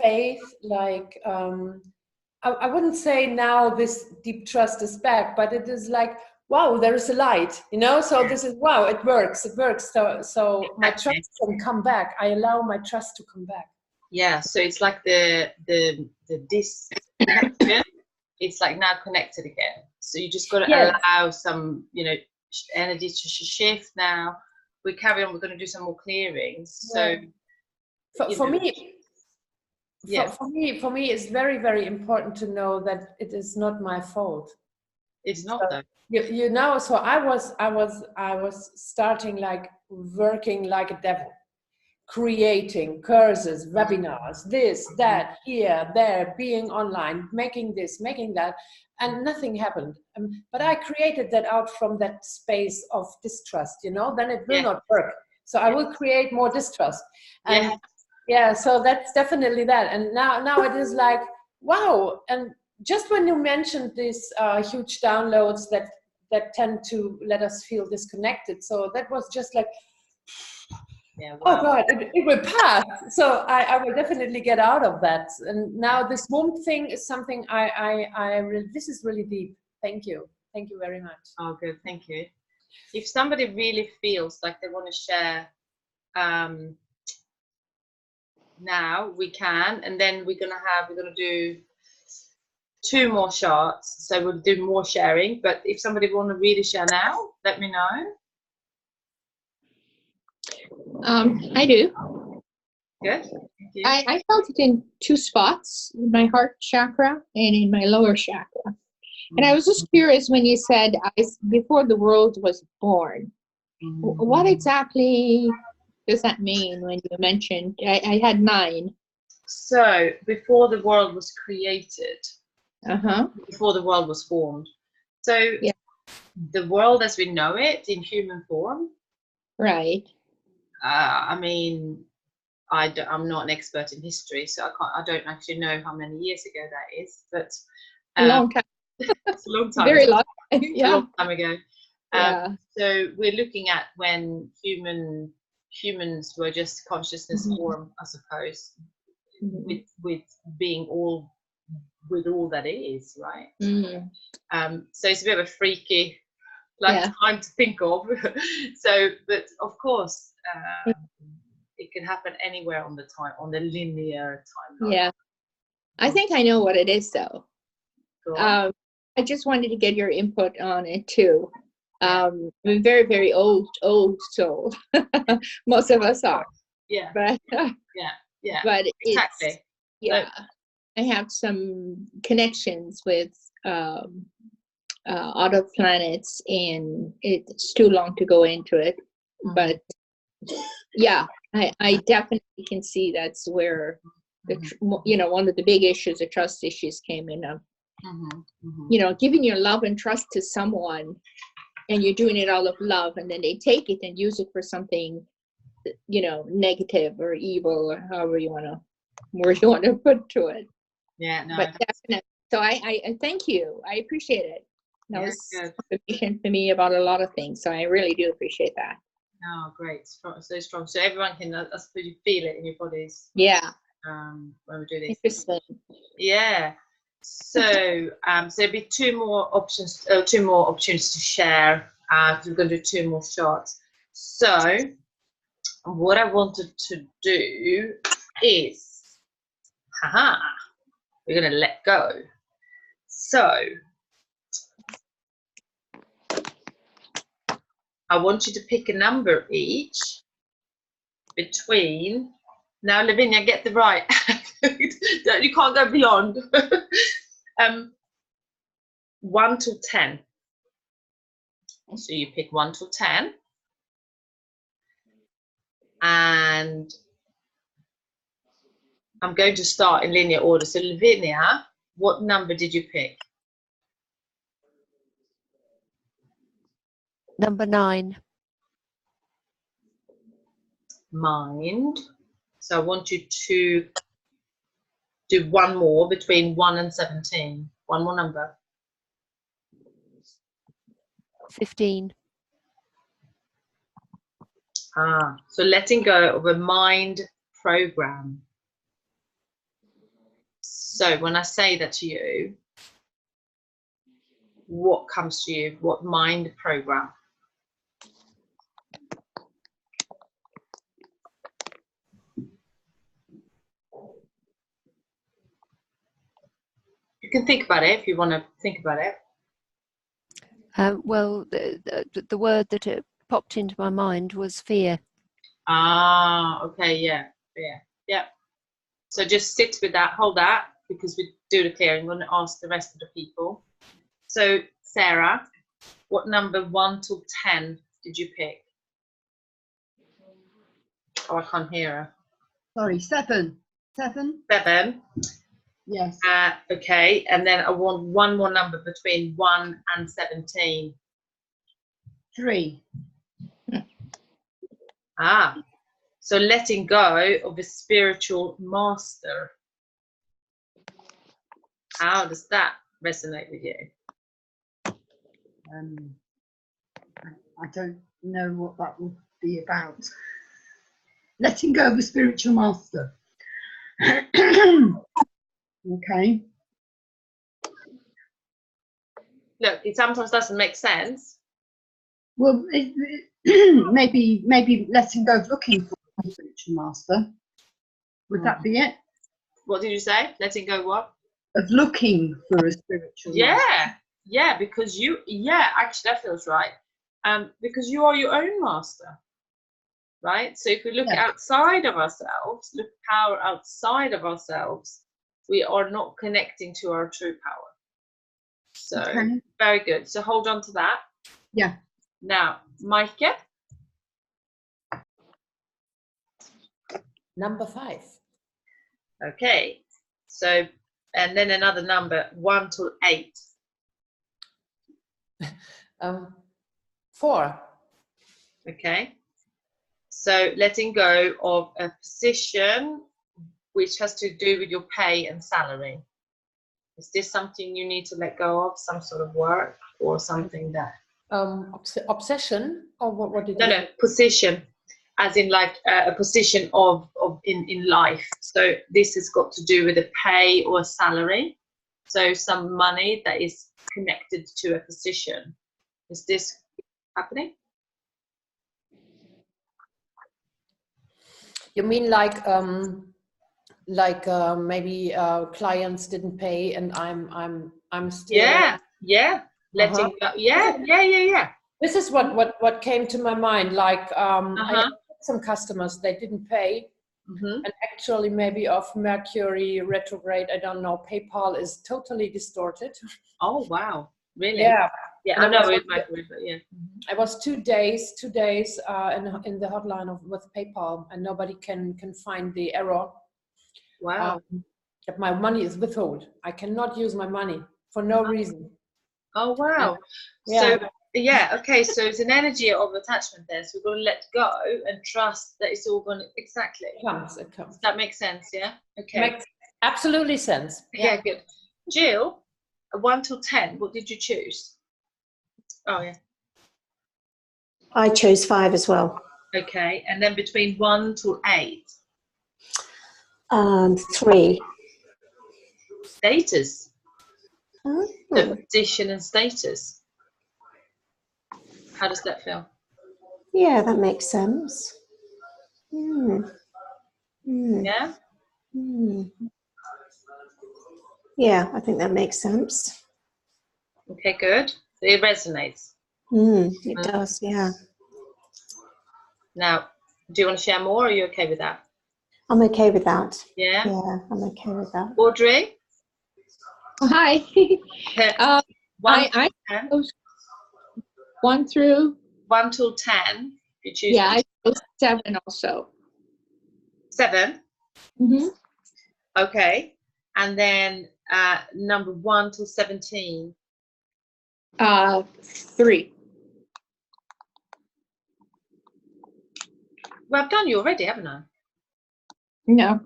Speaker 2: faith, like I wouldn't say now this deep trust is back, but it is like, wow, there is a light, you know. So this is, wow, it works. So my trust can come back. I allow my trust to come back.
Speaker 1: Yeah, so it's like the disconnection, it's like now connected again. So you just got to allow some, you know, energy to shift. Now we carry on, we're going to do some more clearings. So
Speaker 2: for me, it's very, very important to know that it is not my fault.
Speaker 1: It's not,
Speaker 2: so,
Speaker 1: though.
Speaker 2: You know, so I was starting like working like a devil, creating courses, webinars, this, that, here, there, being online, making this, making that, and nothing happened. But I created that out from that space of distrust, you know, then it will not work. So I will create more distrust. And yeah, so that's definitely that. And now it is like, wow. And just when you mentioned these huge downloads that tend to let us feel disconnected. So that was just like, oh God, it will pass. So I will definitely get out of that. And now this womb thing is something this is really deep. Thank you. Thank you very much.
Speaker 1: Oh, good. Thank you. If somebody really feels like they want to share, now we can, and then we're gonna do 2 more shots. So we'll do more sharing. But if somebody want to really share now, let me know.
Speaker 8: I do.
Speaker 1: Good. Thank you.
Speaker 8: I felt it in 2 spots, in my heart chakra and in my lower chakra. And I was just curious when you said before the world was born. What exactly does that mean when you mentioned I had 9?
Speaker 1: So before the world was created, before the world was formed. So the world as we know it in human form. Right. I mean, I'm not an expert in history, so I don't actually know how many years ago that is, but
Speaker 8: a long time.
Speaker 1: It's a long time.
Speaker 8: Very long. Yeah.
Speaker 1: A long time ago. So we're looking at when humans were just consciousness form, I suppose. with being all with all that is, right? So it's a bit of a freaky time to think of. So, but of course, it can happen anywhere on the linear timeline.
Speaker 8: Yeah, I think I know what it is, though. I just wanted to get your input on it too. I'm a very, very old soul. Most of us are.
Speaker 1: Yeah.
Speaker 8: But but
Speaker 1: exactly.
Speaker 8: I have some connections with other planets, and it's too long to go into it. But yeah, I definitely can see that's where one of the big issues, the trust issues, came in. Giving your love and trust to someone, and you're doing it out of love, and then they take it and use it for something, negative or evil, or however you want to put to it.
Speaker 1: Yeah, no.
Speaker 8: But definitely. So I thank you. I appreciate it. That was information for me about a lot of things. So I really do appreciate that.
Speaker 1: Oh, great. So strong. So everyone can, I suppose, you feel it in your bodies.
Speaker 8: Yeah.
Speaker 1: When we do this.
Speaker 8: Interesting.
Speaker 1: Yeah. So there'll be two more opportunities to share. We're going to do 2 more shots. So what I wanted to do is, we're going to let go. So I want you to pick a number each between, now Lavinia, get the right, you can't go beyond, 1 to 10. So you pick 1 to 10. And I'm going to start in linear order. So Lavinia, what number did you pick?
Speaker 3: Number 9.
Speaker 1: Mind. So I want you to do one more between 1 and 17. One more number.
Speaker 3: 15.
Speaker 1: So letting go of a mind program. So when I say that to you, what comes to you? What mind program? You can think about it if you want to think about it.
Speaker 3: Well, the word that popped into my mind was fear.
Speaker 1: Okay, yeah, fear. Yeah. So just sit with that, hold that, because we do the clearing. We're going to ask the rest of the people. So Sarah, what number 1 to 10 did you pick? Oh, I can't hear her.
Speaker 5: Sorry, 7. 7?
Speaker 1: 7.
Speaker 5: Yes.
Speaker 1: Okay, and then I want one more number between 1 and 17.
Speaker 5: 3.
Speaker 1: So letting go of a spiritual master. How does that resonate with you?
Speaker 5: I don't know what that would be about. Letting go of a spiritual master. Okay.
Speaker 1: Look, it sometimes doesn't make sense.
Speaker 5: Well, maybe letting go of looking for a spiritual master. Would that be it?
Speaker 1: What did you say? Letting go what?
Speaker 5: Of looking for a spiritual master.
Speaker 1: Yeah, because actually that feels right. Because you are your own master, right? So if we look outside of ourselves, look power outside of ourselves, we are not connecting to our true power. So very good. So hold on to that.
Speaker 5: Yeah.
Speaker 1: Now, Maike.
Speaker 2: Number 5.
Speaker 1: Okay. So, and then another number, 1 to 8.
Speaker 2: 4.
Speaker 1: Okay. So letting go of a position which has to do with your pay and salary. Is this something you need to let go of? Some sort of work or something that?
Speaker 2: Obsession, or what did you?
Speaker 1: No, position. as in like a position of in life. So this has got to do with a pay or a salary. So some money that is connected to a position. Is this happening?
Speaker 2: You mean like maybe clients didn't pay and I'm still
Speaker 1: letting go. Yeah.
Speaker 2: This is what came to my mind. Like I had some customers, they didn't pay, and actually maybe of Mercury retrograde, I don't know. PayPal is totally distorted.
Speaker 1: Oh wow, really?
Speaker 2: Yeah.
Speaker 1: Yeah, I know it might be, but yeah.
Speaker 2: I was 2 days in the hotline with PayPal, and nobody can find the error.
Speaker 1: Wow.
Speaker 2: That my money is withheld. I cannot use my money for no reason.
Speaker 1: Oh wow.
Speaker 2: Yeah.
Speaker 1: So okay, so it's an energy of attachment there. So we're going to let go and trust that it's all going to exactly.
Speaker 2: It comes.
Speaker 1: Does that make sense? Yeah. Okay.
Speaker 2: Makes absolutely sense.
Speaker 1: Yeah, good. Jill, 1 till 10, what did you choose? Oh yeah.
Speaker 7: I chose 5 as well.
Speaker 1: Okay, and then between 1 till 8.
Speaker 7: 3.
Speaker 1: Status.
Speaker 7: Oh.
Speaker 1: So position and status. How does that feel?
Speaker 7: Yeah, that makes sense.
Speaker 1: Yeah.
Speaker 7: Yeah, I think that makes sense.
Speaker 1: Okay, good. So it resonates.
Speaker 7: It does, yeah.
Speaker 1: Now, do you want to share more, or are you okay with that?
Speaker 7: I'm okay with that.
Speaker 1: Yeah?
Speaker 7: Yeah, I'm okay with that.
Speaker 1: Audrey?
Speaker 8: Hi. I 1 through
Speaker 1: 1 till 10. You choose.
Speaker 8: Yeah, I chose 7 also.
Speaker 1: 7?
Speaker 8: Mm-hmm.
Speaker 1: Okay. And then number 1 till 17.
Speaker 8: 3.
Speaker 1: Well, I've done you already, haven't I?
Speaker 8: No.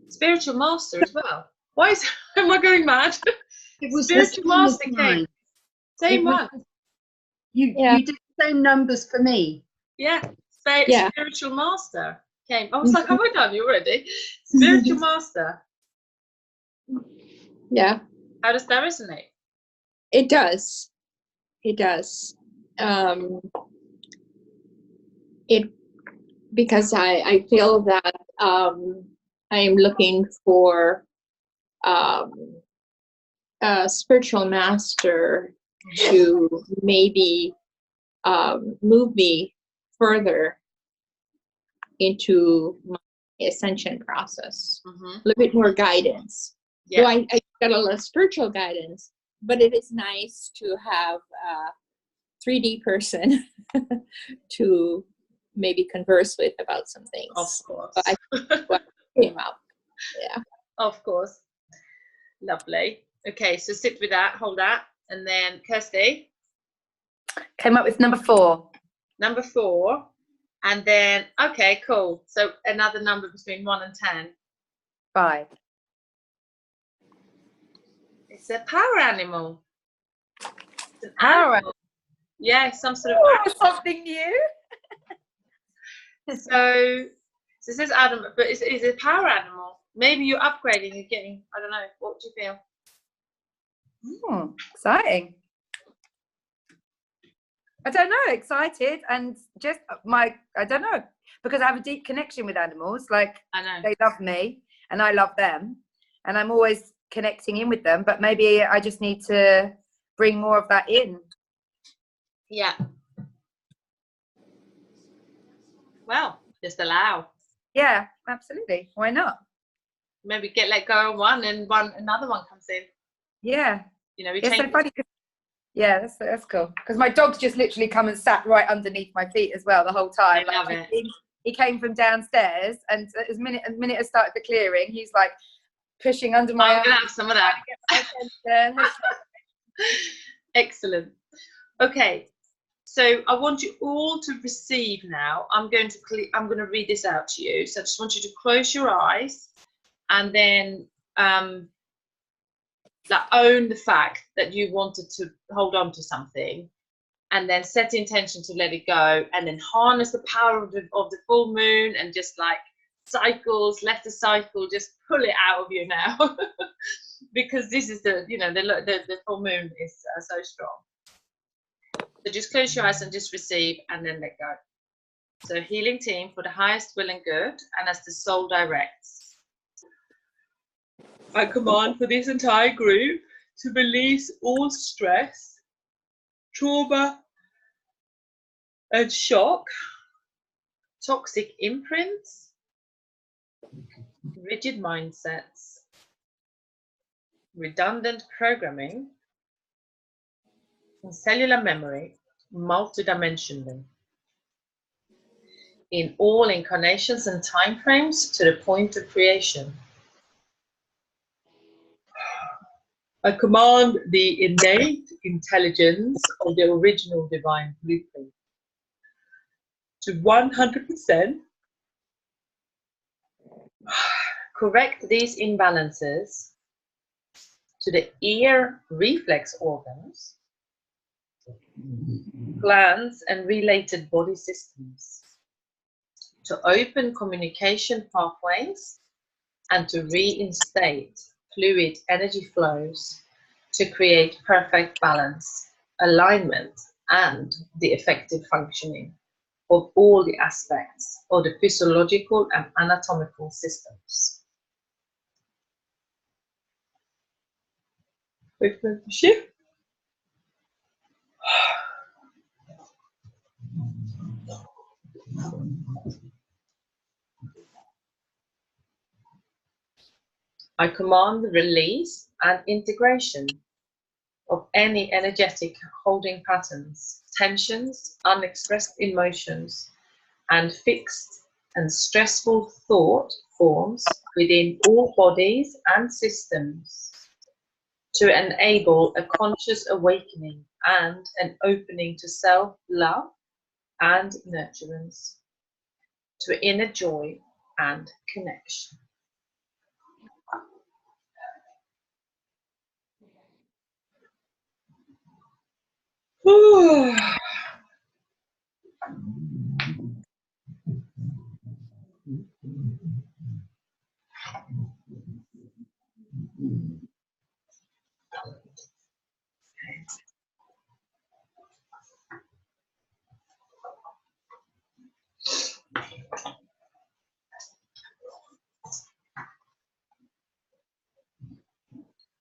Speaker 1: Spiritual master as well. Why am I going mad?
Speaker 5: It was
Speaker 1: Spiritual master came. Same one.
Speaker 5: You did the same numbers for me.
Speaker 1: Yeah.
Speaker 8: Yeah.
Speaker 1: Spiritual master came. I was like, have I done you already? Spiritual master.
Speaker 8: Yeah.
Speaker 1: How does that resonate?
Speaker 8: It does. It does. Because I feel that I'm looking for a spiritual master to maybe move me further into my ascension process. A little bit more guidance.
Speaker 1: Yeah.
Speaker 8: So I got a lot of spiritual guidance, but it is nice to have a 3D person to maybe converse with about some things.
Speaker 1: Of course.
Speaker 8: So I think what came up. Yeah.
Speaker 1: Of course. Lovely. Okay, so sit with that, hold that, and then Kirsty.
Speaker 4: Came up with number 4.
Speaker 1: Number 4, and then okay, cool. So another number between 1 and 10.
Speaker 4: 5.
Speaker 1: It's a power animal. It's an
Speaker 4: Power
Speaker 1: animal. Yeah, some sort of
Speaker 4: something new.
Speaker 1: So it says Adam, but it's a power animal. Maybe you're upgrading and getting, I don't know, what do you feel?
Speaker 4: Exciting. I don't know, excited, and just I don't know, because I have a deep connection with animals. Like,
Speaker 1: I know.
Speaker 4: they love me and I love them, and I'm always connecting in with them, but maybe I just need to bring more of that in.
Speaker 1: Yeah. Well, just allow.
Speaker 4: Yeah, absolutely. Why not?
Speaker 1: Maybe let go of one and another one comes in.
Speaker 4: Yeah.
Speaker 1: You know, we
Speaker 4: It's
Speaker 1: change.
Speaker 4: so funny. Yeah, that's cool. Because my dog's just literally come and sat right underneath my feet as well the whole time.
Speaker 1: I love it.
Speaker 4: He came from downstairs, and as minute I started the clearing, he's like pushing under my arm.
Speaker 1: I'm gonna have some of that. Excellent. Okay, so I want you all to receive now. I'm going to read this out to you. So I just want you to close your eyes and then own the fact that you wanted to hold on to something, and then set the intention to let it go, and then harness the power of the full moon, and just like cycles, let the cycle just pull it out of you now. Because this is the, you know, the full moon is so strong. So just close your eyes and just receive, and then let go. So healing team for the highest will and good, and as the soul directs. I command for this entire group to release all stress, trauma, and shock, toxic imprints, rigid mindsets, redundant programming, and cellular memory, multidimensionally, in all incarnations and time frames to the point of creation. I command the innate intelligence of the original divine blueprint to 100% correct these imbalances to the ear reflex organs, glands, and related body systems, to open communication pathways, and to reinstate fluid energy flows to create perfect balance, alignment, and the effective functioning of all the aspects of the physiological and anatomical systems. Shift. I command the release and integration of any energetic holding patterns, tensions, unexpressed emotions, and fixed and stressful thought forms within all bodies and systems, to enable a conscious awakening and an opening to self-love and nurturance, to inner joy and connection.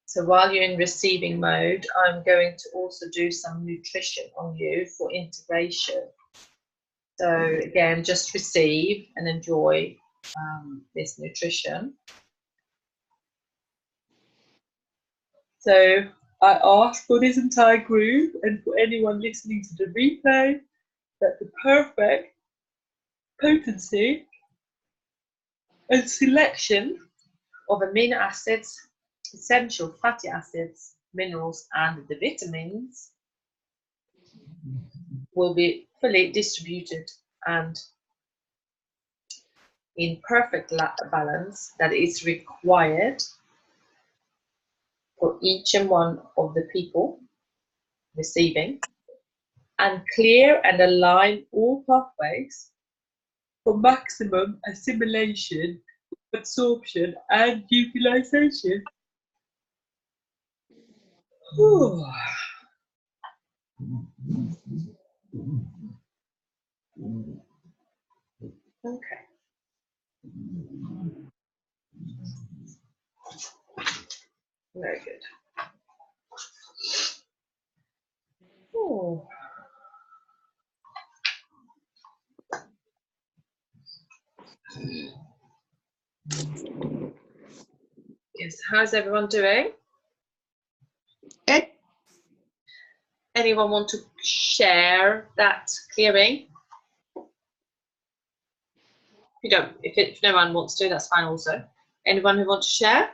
Speaker 1: So while you're in receiving mode, I'm going to also do some nutrition on you for integration. So again, just receive and enjoy this nutrition. So I ask for this entire group and for anyone listening to the replay that the perfect potency and selection of amino acids, essential fatty acids, minerals, and the vitamins will be fully distributed and in perfect balance that is required for each and one of the people receiving, and clear and align all pathways for maximum assimilation, absorption, and utilization. Okay. Very good. Oh. Yes, how's everyone doing?
Speaker 8: Good.
Speaker 1: Anyone want to share that clearing? If you don't, if no one wants to, that's fine also. Anyone who wants to share?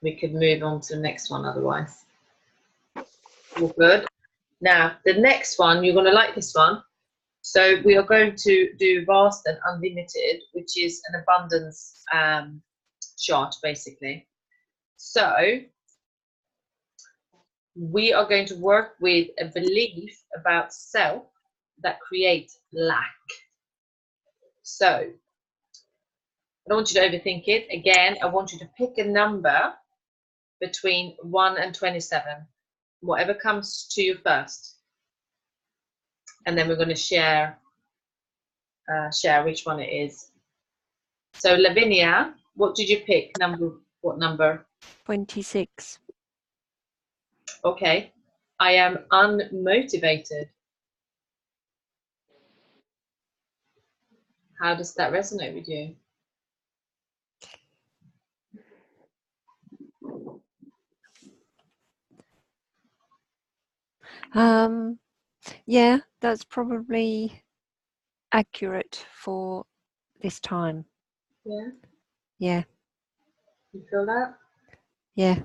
Speaker 1: We could move on to the next one otherwise. All good. Now, the next one, you're going to like this one. So we are going to do vast and unlimited, which is an abundance chart, basically. So we are going to work with a belief about self that creates lack. So I don't want you to overthink it. Again, I want you to pick a number between 1 and 27, whatever comes to you first. And then we're going to share which one it is. So Lavinia, what did you pick? What number?
Speaker 3: 26.
Speaker 1: Okay. I am unmotivated. How does that resonate with you?
Speaker 3: Yeah, that's probably accurate for this time.
Speaker 1: Yeah.
Speaker 3: Yeah.
Speaker 1: You feel that?
Speaker 3: Yeah.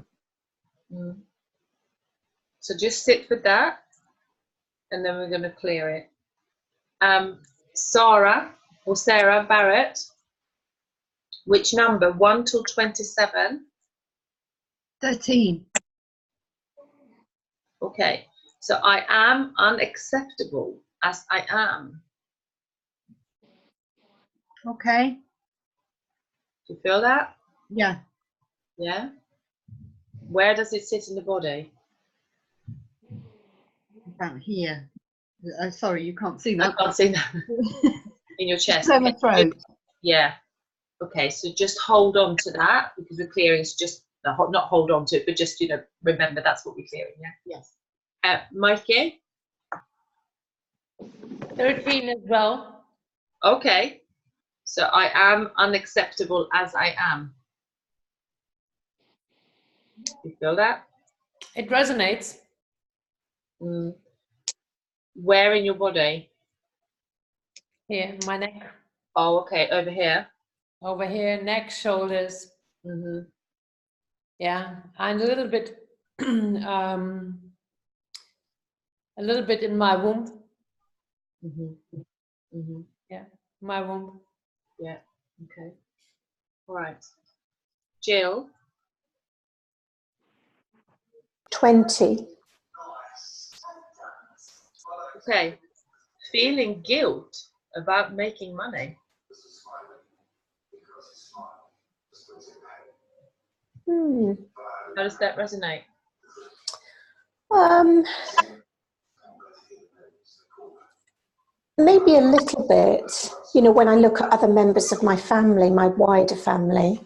Speaker 1: So just sit with that, and then we're going to clear it. Sarah Barrett, which number? 1 till 27?
Speaker 5: 13.
Speaker 1: Okay. So I am unacceptable as I am.
Speaker 5: Okay.
Speaker 1: Do you feel that?
Speaker 5: Yeah.
Speaker 1: Yeah. Where does it sit in the body?
Speaker 5: About here. Sorry, you can't see
Speaker 1: I
Speaker 5: that.
Speaker 1: can't see that. In your chest.
Speaker 5: Down my throat.
Speaker 1: Yeah. Okay, so just hold on to that, because we're clearing. It's just not hold on to it, but just, you know, remember that's what we're clearing. Yeah.
Speaker 5: Yes.
Speaker 1: Mikey.
Speaker 2: 13 as well.
Speaker 1: Okay. So I am unacceptable as I am. You feel that?
Speaker 2: It resonates.
Speaker 1: Where in your body?
Speaker 2: Here, my neck.
Speaker 1: Oh, okay. Over here.
Speaker 2: Over here, neck, shoulders. Yeah, and a little bit in my womb. Yeah, my womb.
Speaker 1: Yeah. Okay. All right. Jill.
Speaker 7: 20.
Speaker 1: Okay. Feeling guilt about making money. How does that resonate?
Speaker 7: Maybe a little bit, you know, when I look at other members of my family, my wider family,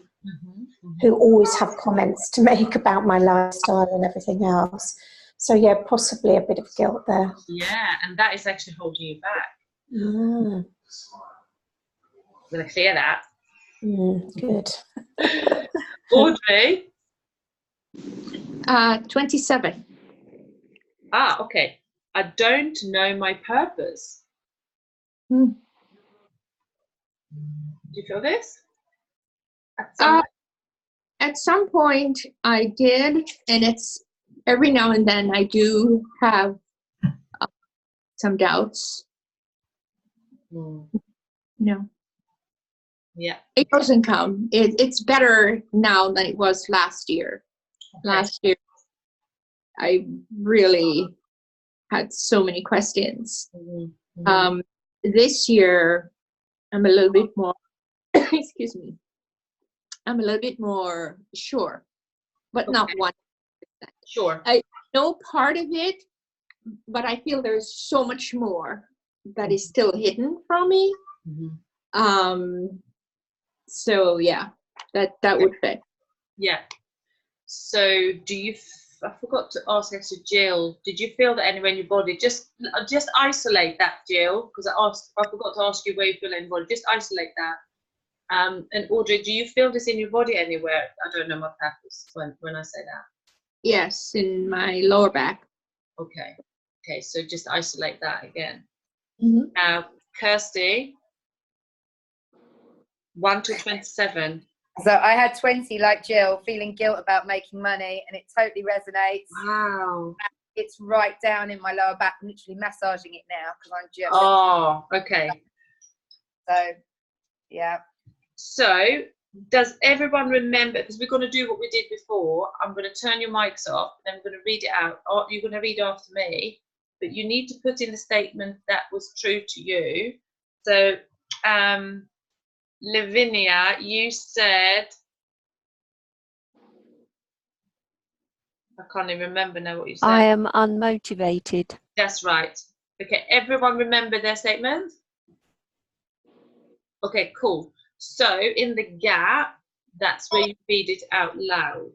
Speaker 7: who always have comments to make about my lifestyle and everything else. So yeah, possibly a bit of guilt there.
Speaker 1: Yeah, and that is actually holding you back.
Speaker 7: Mm.
Speaker 1: I'm going to clear that.
Speaker 7: Good.
Speaker 1: Audrey.
Speaker 8: 27.
Speaker 1: Ah, okay. I don't know my purpose. Do you feel this?
Speaker 8: At some point I did, and it's every now and then I do have some doubts. No.
Speaker 1: Yeah.
Speaker 8: It doesn't come. It's better now than it was last year. Okay. Last year, I really had so many questions. This year, I'm a little bit more, excuse me, I'm a little bit more sure, but not 100%.
Speaker 1: Sure.
Speaker 8: I know part of it, but I feel there's so much more that is still hidden from me. So yeah, that would fit.
Speaker 1: Yeah. So do you? I forgot to ask actually, Jill. Did you feel that anywhere in your body? Just isolate that, Jill, because I forgot to ask you where you feel in your body. Just isolate that. And Audrey, do you feel this in your body anywhere? I don't know my purpose when I say that.
Speaker 8: Yes, in my lower back.
Speaker 1: Okay. Okay. So just isolate that again. Now, Kirsty. 1 to 27.
Speaker 4: So I had 20 like Jill, feeling guilt about making money, and it totally resonates.
Speaker 1: Wow.
Speaker 4: It's right down in my lower back. I'm literally massaging it now because I'm just.
Speaker 1: Oh, okay.
Speaker 4: So, yeah.
Speaker 1: So does everyone remember, because we're going to do what we did before, I'm going to turn your mics off and I'm going to read it out, or you're going to read after me, but you need to put in the statement that was true to you. So Lavinia, you said, I can't even remember now what you said.
Speaker 3: I am unmotivated.
Speaker 1: That's right. Okay, everyone remember their statement? Okay, cool. So in the gap, that's where you read it out loud.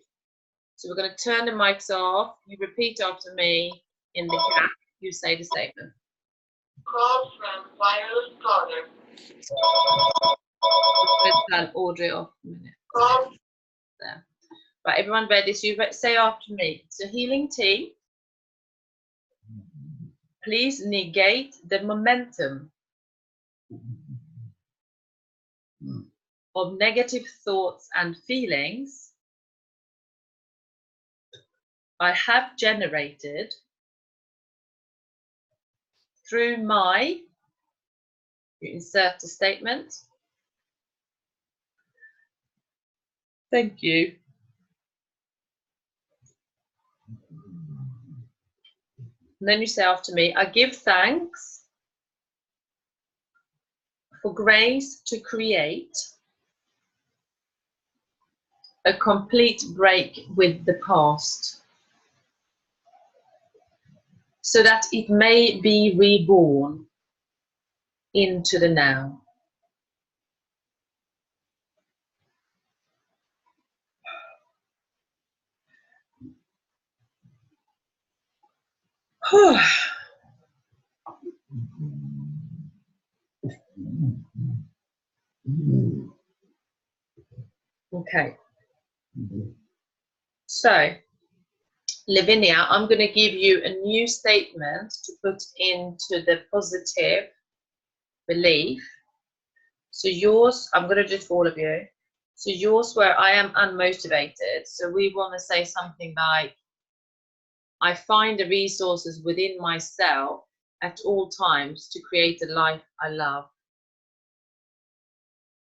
Speaker 1: So we're going to turn the mics off. You repeat after me. In the gap, you say the statement. Call from wireless caller. Let's turn Audrey off a minute. There. Right, everyone ready? So you say after me. So healing tea. Please negate the momentum of negative thoughts and feelings I have generated through my, you insert a statement. Thank you. And then you say after me, I give thanks for grace to create a complete break with the past, so that it may be reborn into the now. Okay. So, Lavinia, I'm going to give you a new statement to put into the positive belief. So yours, I'm going to do it for all of you. So yours where I am unmotivated. So we want to say something like, I find the resources within myself at all times to create a life I love.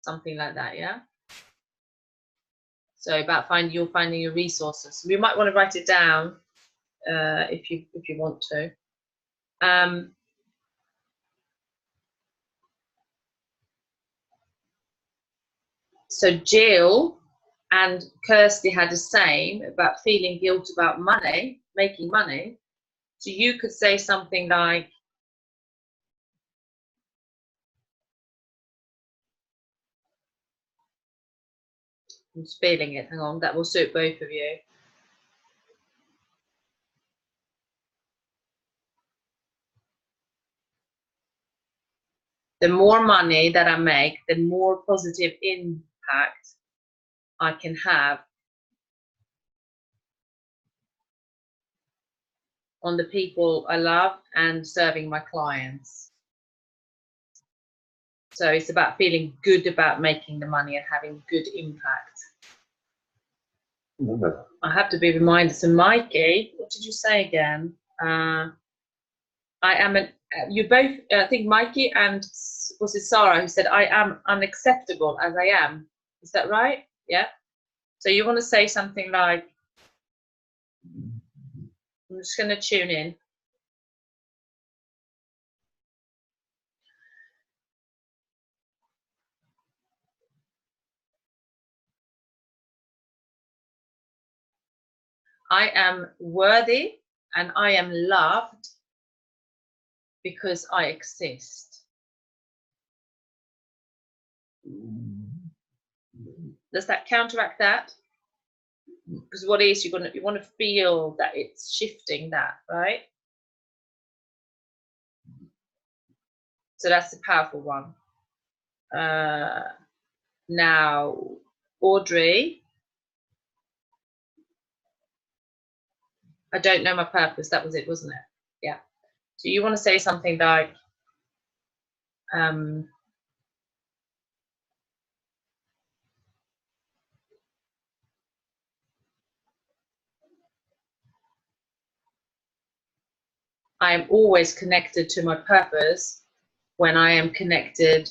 Speaker 1: Something like that, yeah? So about finding your resources. We might want to write it down if you want to. So Jill and Kirsty had the same about feeling guilt about money, making money. So you could say something like, I'm just feeling it, hang on, that will suit both of you. The more money that I make, the more positive impact I can have on the people I love and serving my clients. So it's about feeling good about making the money and having good impact. I have to be reminded. So Mikey, what did you say again? I am you both, I think Mikey and was it Sarah who said, I am unacceptable as I am. Is that right? Yeah. So you want to say something like, I'm just going to tune in. I am worthy and I am loved because I exist. Does that counteract that? Because what is you want to feel that it's shifting that, right? So that's a powerful one. Now, Audrey, I don't know my purpose. That was it, wasn't it? Yeah. So you want to say something like, I am always connected to my purpose when I am connected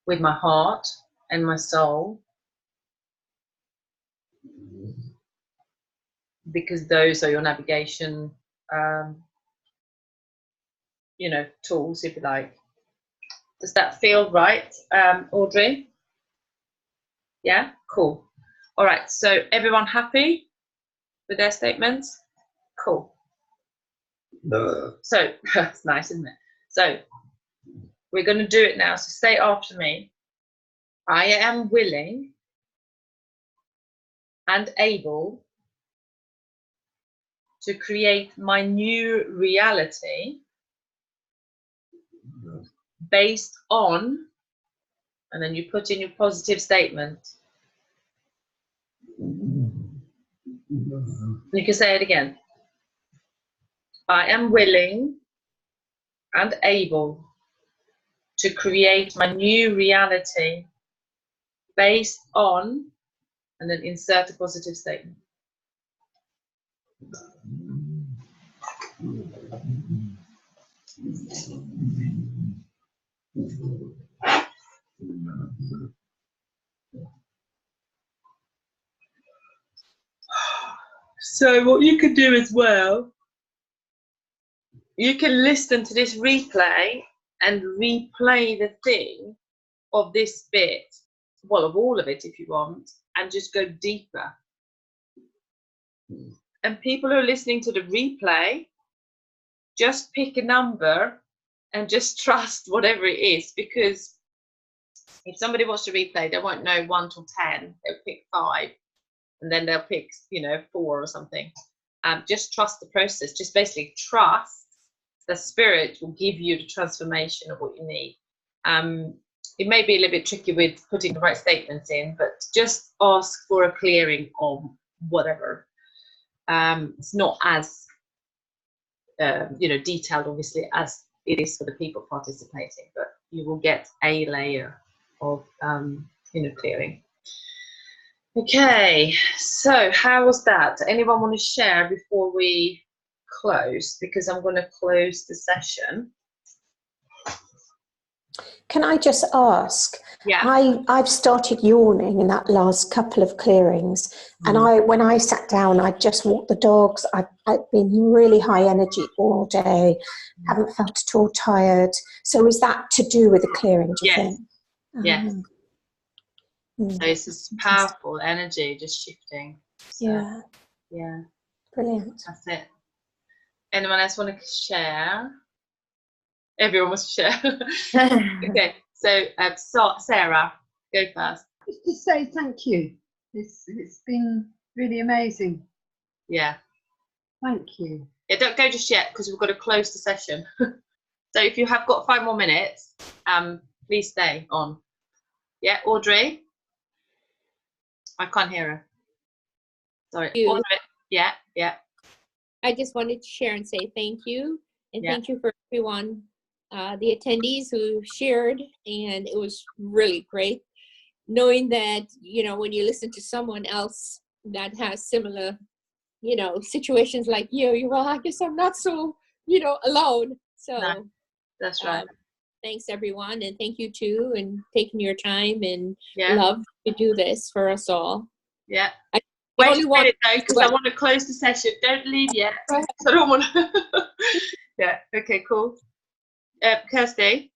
Speaker 1: with my heart and my soul, because those are your navigation, you know, tools, if you like. Does that feel right, Audrey? Yeah, cool. All right, so everyone happy with their statements? Cool. So that's nice, isn't it? So we're going to do it now. So say after me. I am willing and able to create my new reality based on, and then you put in your positive statement. You can say it again. I am willing and able to create my new reality based on, and then insert a positive statement. So what you can do as well, you can listen to this replay and replay the thing of this bit, well, of all of it if you want, and just go deeper. And people who are listening to the replay, just pick a number and just trust whatever it is, because if somebody wants to replay, they won't know 1 till 10, they'll pick 5, and then they'll pick, you know, 4 or something. Just trust the process. Just basically trust the spirit will give you the transformation of what you need. It may be a little bit tricky with putting the right statements in, but just ask for a clearing of whatever. It's not as you know, detailed obviously as it is for the people participating, but you will get a layer of you know, clearing. Okay, so how was that? Anyone want to share before we close? Because I'm going to close the session.
Speaker 7: Can I just ask?
Speaker 1: Yeah.
Speaker 7: I've started yawning in that last couple of clearings, and when I sat down, I just walked the dogs. I've been really high energy all day, haven't felt at all tired. So is that to do with the clearing, do you think?
Speaker 1: Yes. So it's this powerful energy just shifting. So, yeah.
Speaker 7: Brilliant.
Speaker 1: That's it. Anyone else want to share? Everyone wants to share. Okay, so Sarah, go first.
Speaker 5: Just to say thank you. It's been really amazing.
Speaker 1: Yeah.
Speaker 5: Thank you.
Speaker 1: Yeah, don't go just yet because we've got to close the session. So if you have got 5 more minutes, please stay on. Yeah, Audrey? I can't hear her. Sorry. Audrey? Yeah, yeah.
Speaker 8: I just wanted to share and say thank you. And thank you for everyone, the attendees who shared. And it was really great knowing that, you know, when you listen to someone else that has similar, you know, situations like you, well, I guess I'm not so, you know, alone. So
Speaker 1: no, that's right.
Speaker 8: Thanks everyone. And thank you too, and taking your time and love to do this for us all.
Speaker 1: Yeah. Wait a minute though, because I want to close the session. Don't leave yet. I don't want to. Yeah. Okay. Cool. Kirsty.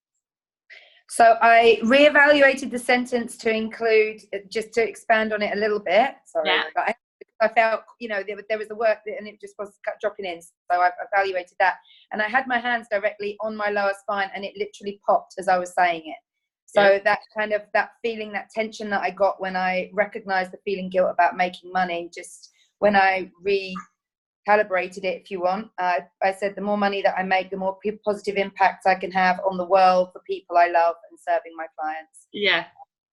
Speaker 4: So I reevaluated the sentence to include, just to expand on it a little bit. Sorry, I felt, you know, there was the work and it just was dropping in. So I evaluated that, and I had my hands directly on my lower spine, and it literally popped as I was saying it. So that kind of, that feeling, that tension that I got when I recognized the feeling guilt about making money, just when I recalibrated it, if you want, I said the more money that I make, the more positive impact I can have on the world, for people I love, and serving my clients.
Speaker 1: Yeah.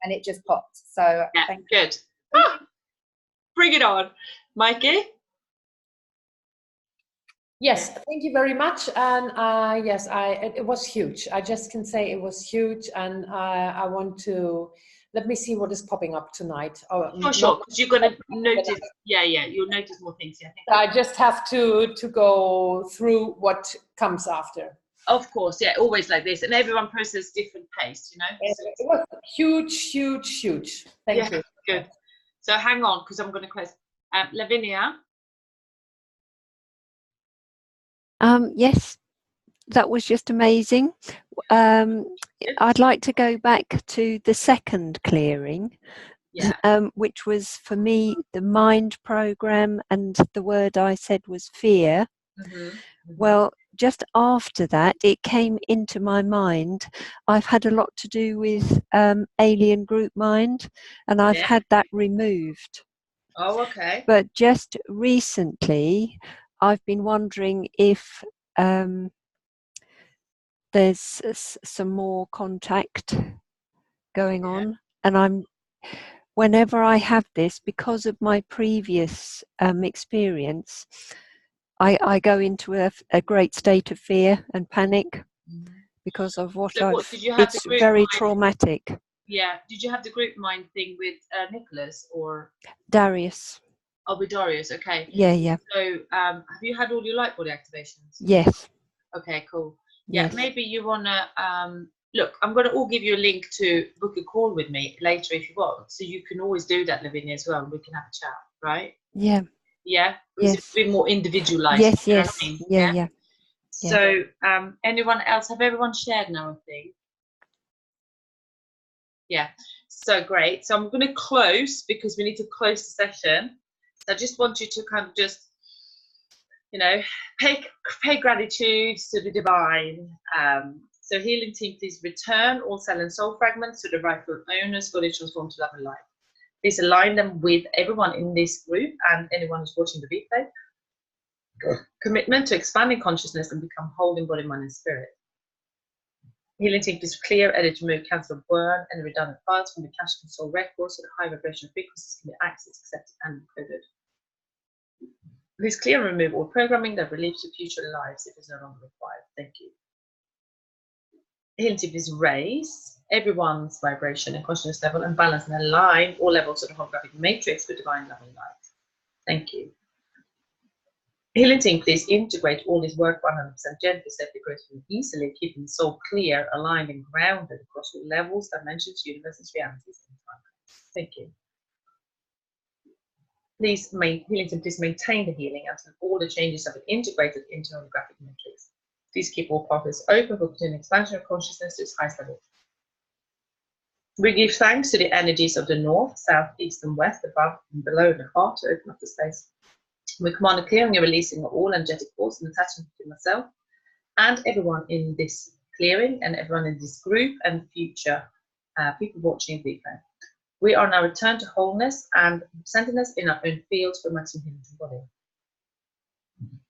Speaker 4: And it just popped. So
Speaker 1: yeah, good. Oh, bring it on. Mikey?
Speaker 2: Yes, thank you very much. And yes, it was huge. I just can say it was huge, and I want to, let me see what is popping up tonight.
Speaker 1: Sure, because you're going to notice, you'll notice more things. Yeah,
Speaker 2: I just have to go through what comes after.
Speaker 1: Of course, yeah, always like this, and everyone processes different pace, you know.
Speaker 2: It was huge. Thank you.
Speaker 1: Good. So hang on, because I'm going to close. Lavinia.
Speaker 3: Yes, that was just amazing. I'd like to go back to the second clearing, which was for me the mind program, and the word I said was fear. Well, just after that, it came into my mind. I've had a lot to do with alien group mind, and I've had that removed.
Speaker 1: Oh, okay.
Speaker 3: But just recently, I've been wondering if there's some more contact going on, and whenever I have this, because of my previous experience, I go into a great state of fear and panic because of what it's very traumatic.
Speaker 1: Yeah. Did you have the group mind thing with Nicholas or
Speaker 3: Darius?
Speaker 1: Oh, with Darius. Okay.
Speaker 3: Yeah.
Speaker 1: So, have you had all your light body activations?
Speaker 3: Yes.
Speaker 1: Okay, cool.
Speaker 3: Yes.
Speaker 1: Yeah, maybe you wanna look. I'm gonna all give you a link to book a call with me later if you want. So you can always do that, Lavinia, as well. We can have a chat, right?
Speaker 3: Yeah.
Speaker 1: Yeah. Because it's a bit more individualized.
Speaker 3: Yes.
Speaker 1: You know what I mean?
Speaker 3: Yeah.
Speaker 1: So, anyone else? Have everyone shared now? I think. Yeah. So great. So I'm going to close because we need to close the session. So I just want you to kind of just, you know, pay gratitude to the divine. So healing team, please return all cell and soul fragments to the rightful owners, fully transformed to love and light. Please align them with everyone in this group and anyone who's watching the replay. Commitment to expanding consciousness and become whole in body, mind, and spirit. Healing team, please clear, edit, remove, cancel, burn, and redundant files from the cache and soul records so that high vibration frequencies can be accessed, accepted, and encoded. Please clear and remove all programming that relieves to future lives if it's no longer required. Thank you. Healing team, please raise everyone's vibration and consciousness level and balance and align all levels of the holographic matrix with divine love and light. Thank you. Healing team, please integrate all this work 100% gently, safely, gracefully, and easily, keeping the soul clear, aligned, and grounded across all levels, dimensions, universes, realities, and time. Thank you. Please, healing team, please maintain the healing until all the changes have been integrated into the holographic matrix. Please keep all pathways open for continued expansion of consciousness to its highest level. We give thanks to the energies of the north, south, east, and west, above and below the heart to open up the space. We command a clearing and releasing of all energetic force and attachment to myself and everyone in this clearing and everyone in this group and future people watching the replay. We are now returned to wholeness and centeredness in our own fields for maximum healing to the body.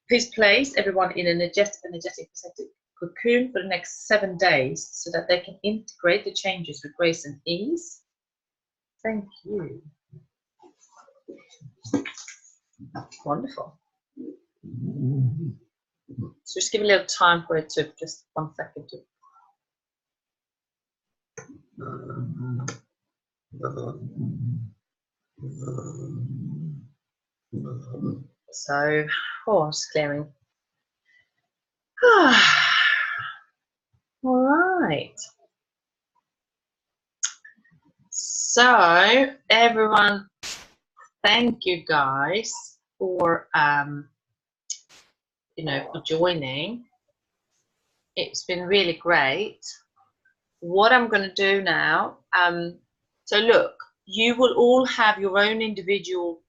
Speaker 1: Please place everyone in an energetic protected cocoon for the next 7 days so that they can integrate the changes with grace and ease. Thank you. Wonderful. So just give a little time for it to just 1 second to. So, just clearing. All right. So, everyone, thank you guys for for joining. It's been really great. What I'm going to do now, so look, you will all have your own individual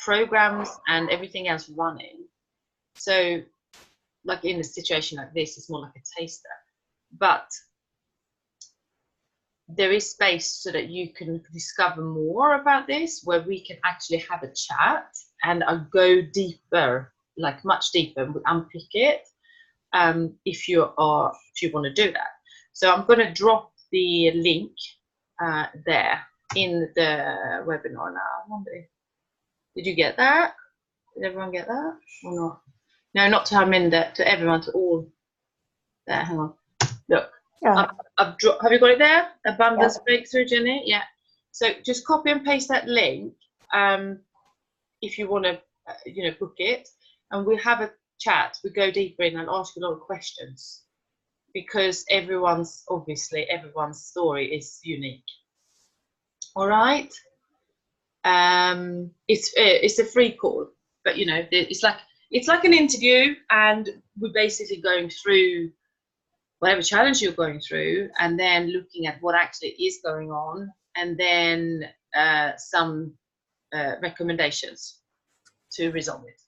Speaker 1: programs and everything else running. So, like in a situation like this, it's more like a taster. But there is space so that you can discover more about this, where we can actually have a chat and I'll go deeper, like much deeper, and unpick it if you want to do that. So I'm going to drop the link there in the webinar now. I wonder, did you get that? Did everyone get that or not? No, not to to everyone, to all. There, hang on. Look,
Speaker 7: Yeah.
Speaker 1: Have you got it there? Abundance Breakthrough, Jenny? Yeah. So just copy and paste that link if you want to, book it, and we'll have a chat. We go deeper in and ask you a lot of questions because obviously everyone's story is unique. All right. It's a free call, but you know, it's like an interview, and we're basically going through whatever challenge you're going through, and then looking at what actually is going on, and then some recommendations to resolve it,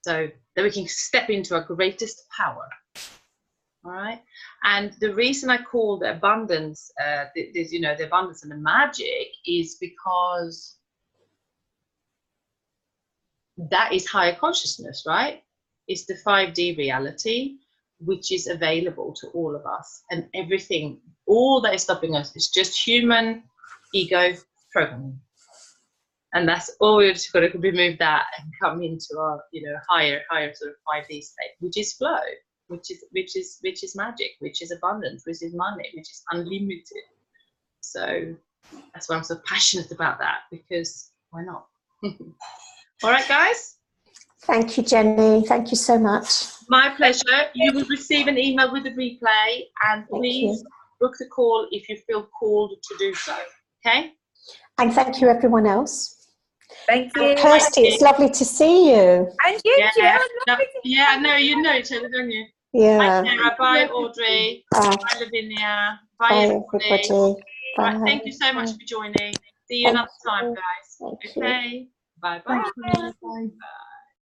Speaker 1: so that we can step into our greatest power. All right. And the reason I call the abundance, the abundance and the magic, is because that is higher consciousness, right? It's the 5D reality, which is available to all of us, and everything, all that is stopping us is just human ego programming. And that's all we're just got to remove that and come into our, higher sort of 5D state, which is flow, which is magic, which is abundance, which is money, which is unlimited. So that's why I'm so passionate about that, because why not? All right, guys.
Speaker 7: Thank you, Jenny. Thank you so much.
Speaker 1: My pleasure. You will receive an email with the replay, and please book the call if you feel called to do so. Okay?
Speaker 7: And thank you, everyone else.
Speaker 4: Thank you.
Speaker 7: Kirsty, it's lovely to see you.
Speaker 4: And you,
Speaker 1: yeah, no, you know each other, don't you?
Speaker 7: Yeah.
Speaker 1: Bye, Sarah. Bye, Audrey. Bye, Lavinia. Bye, everybody.
Speaker 7: Bye.
Speaker 1: Right, thank you so much for joining. See you another time, guys. Okay. Bye-bye.
Speaker 5: Bye.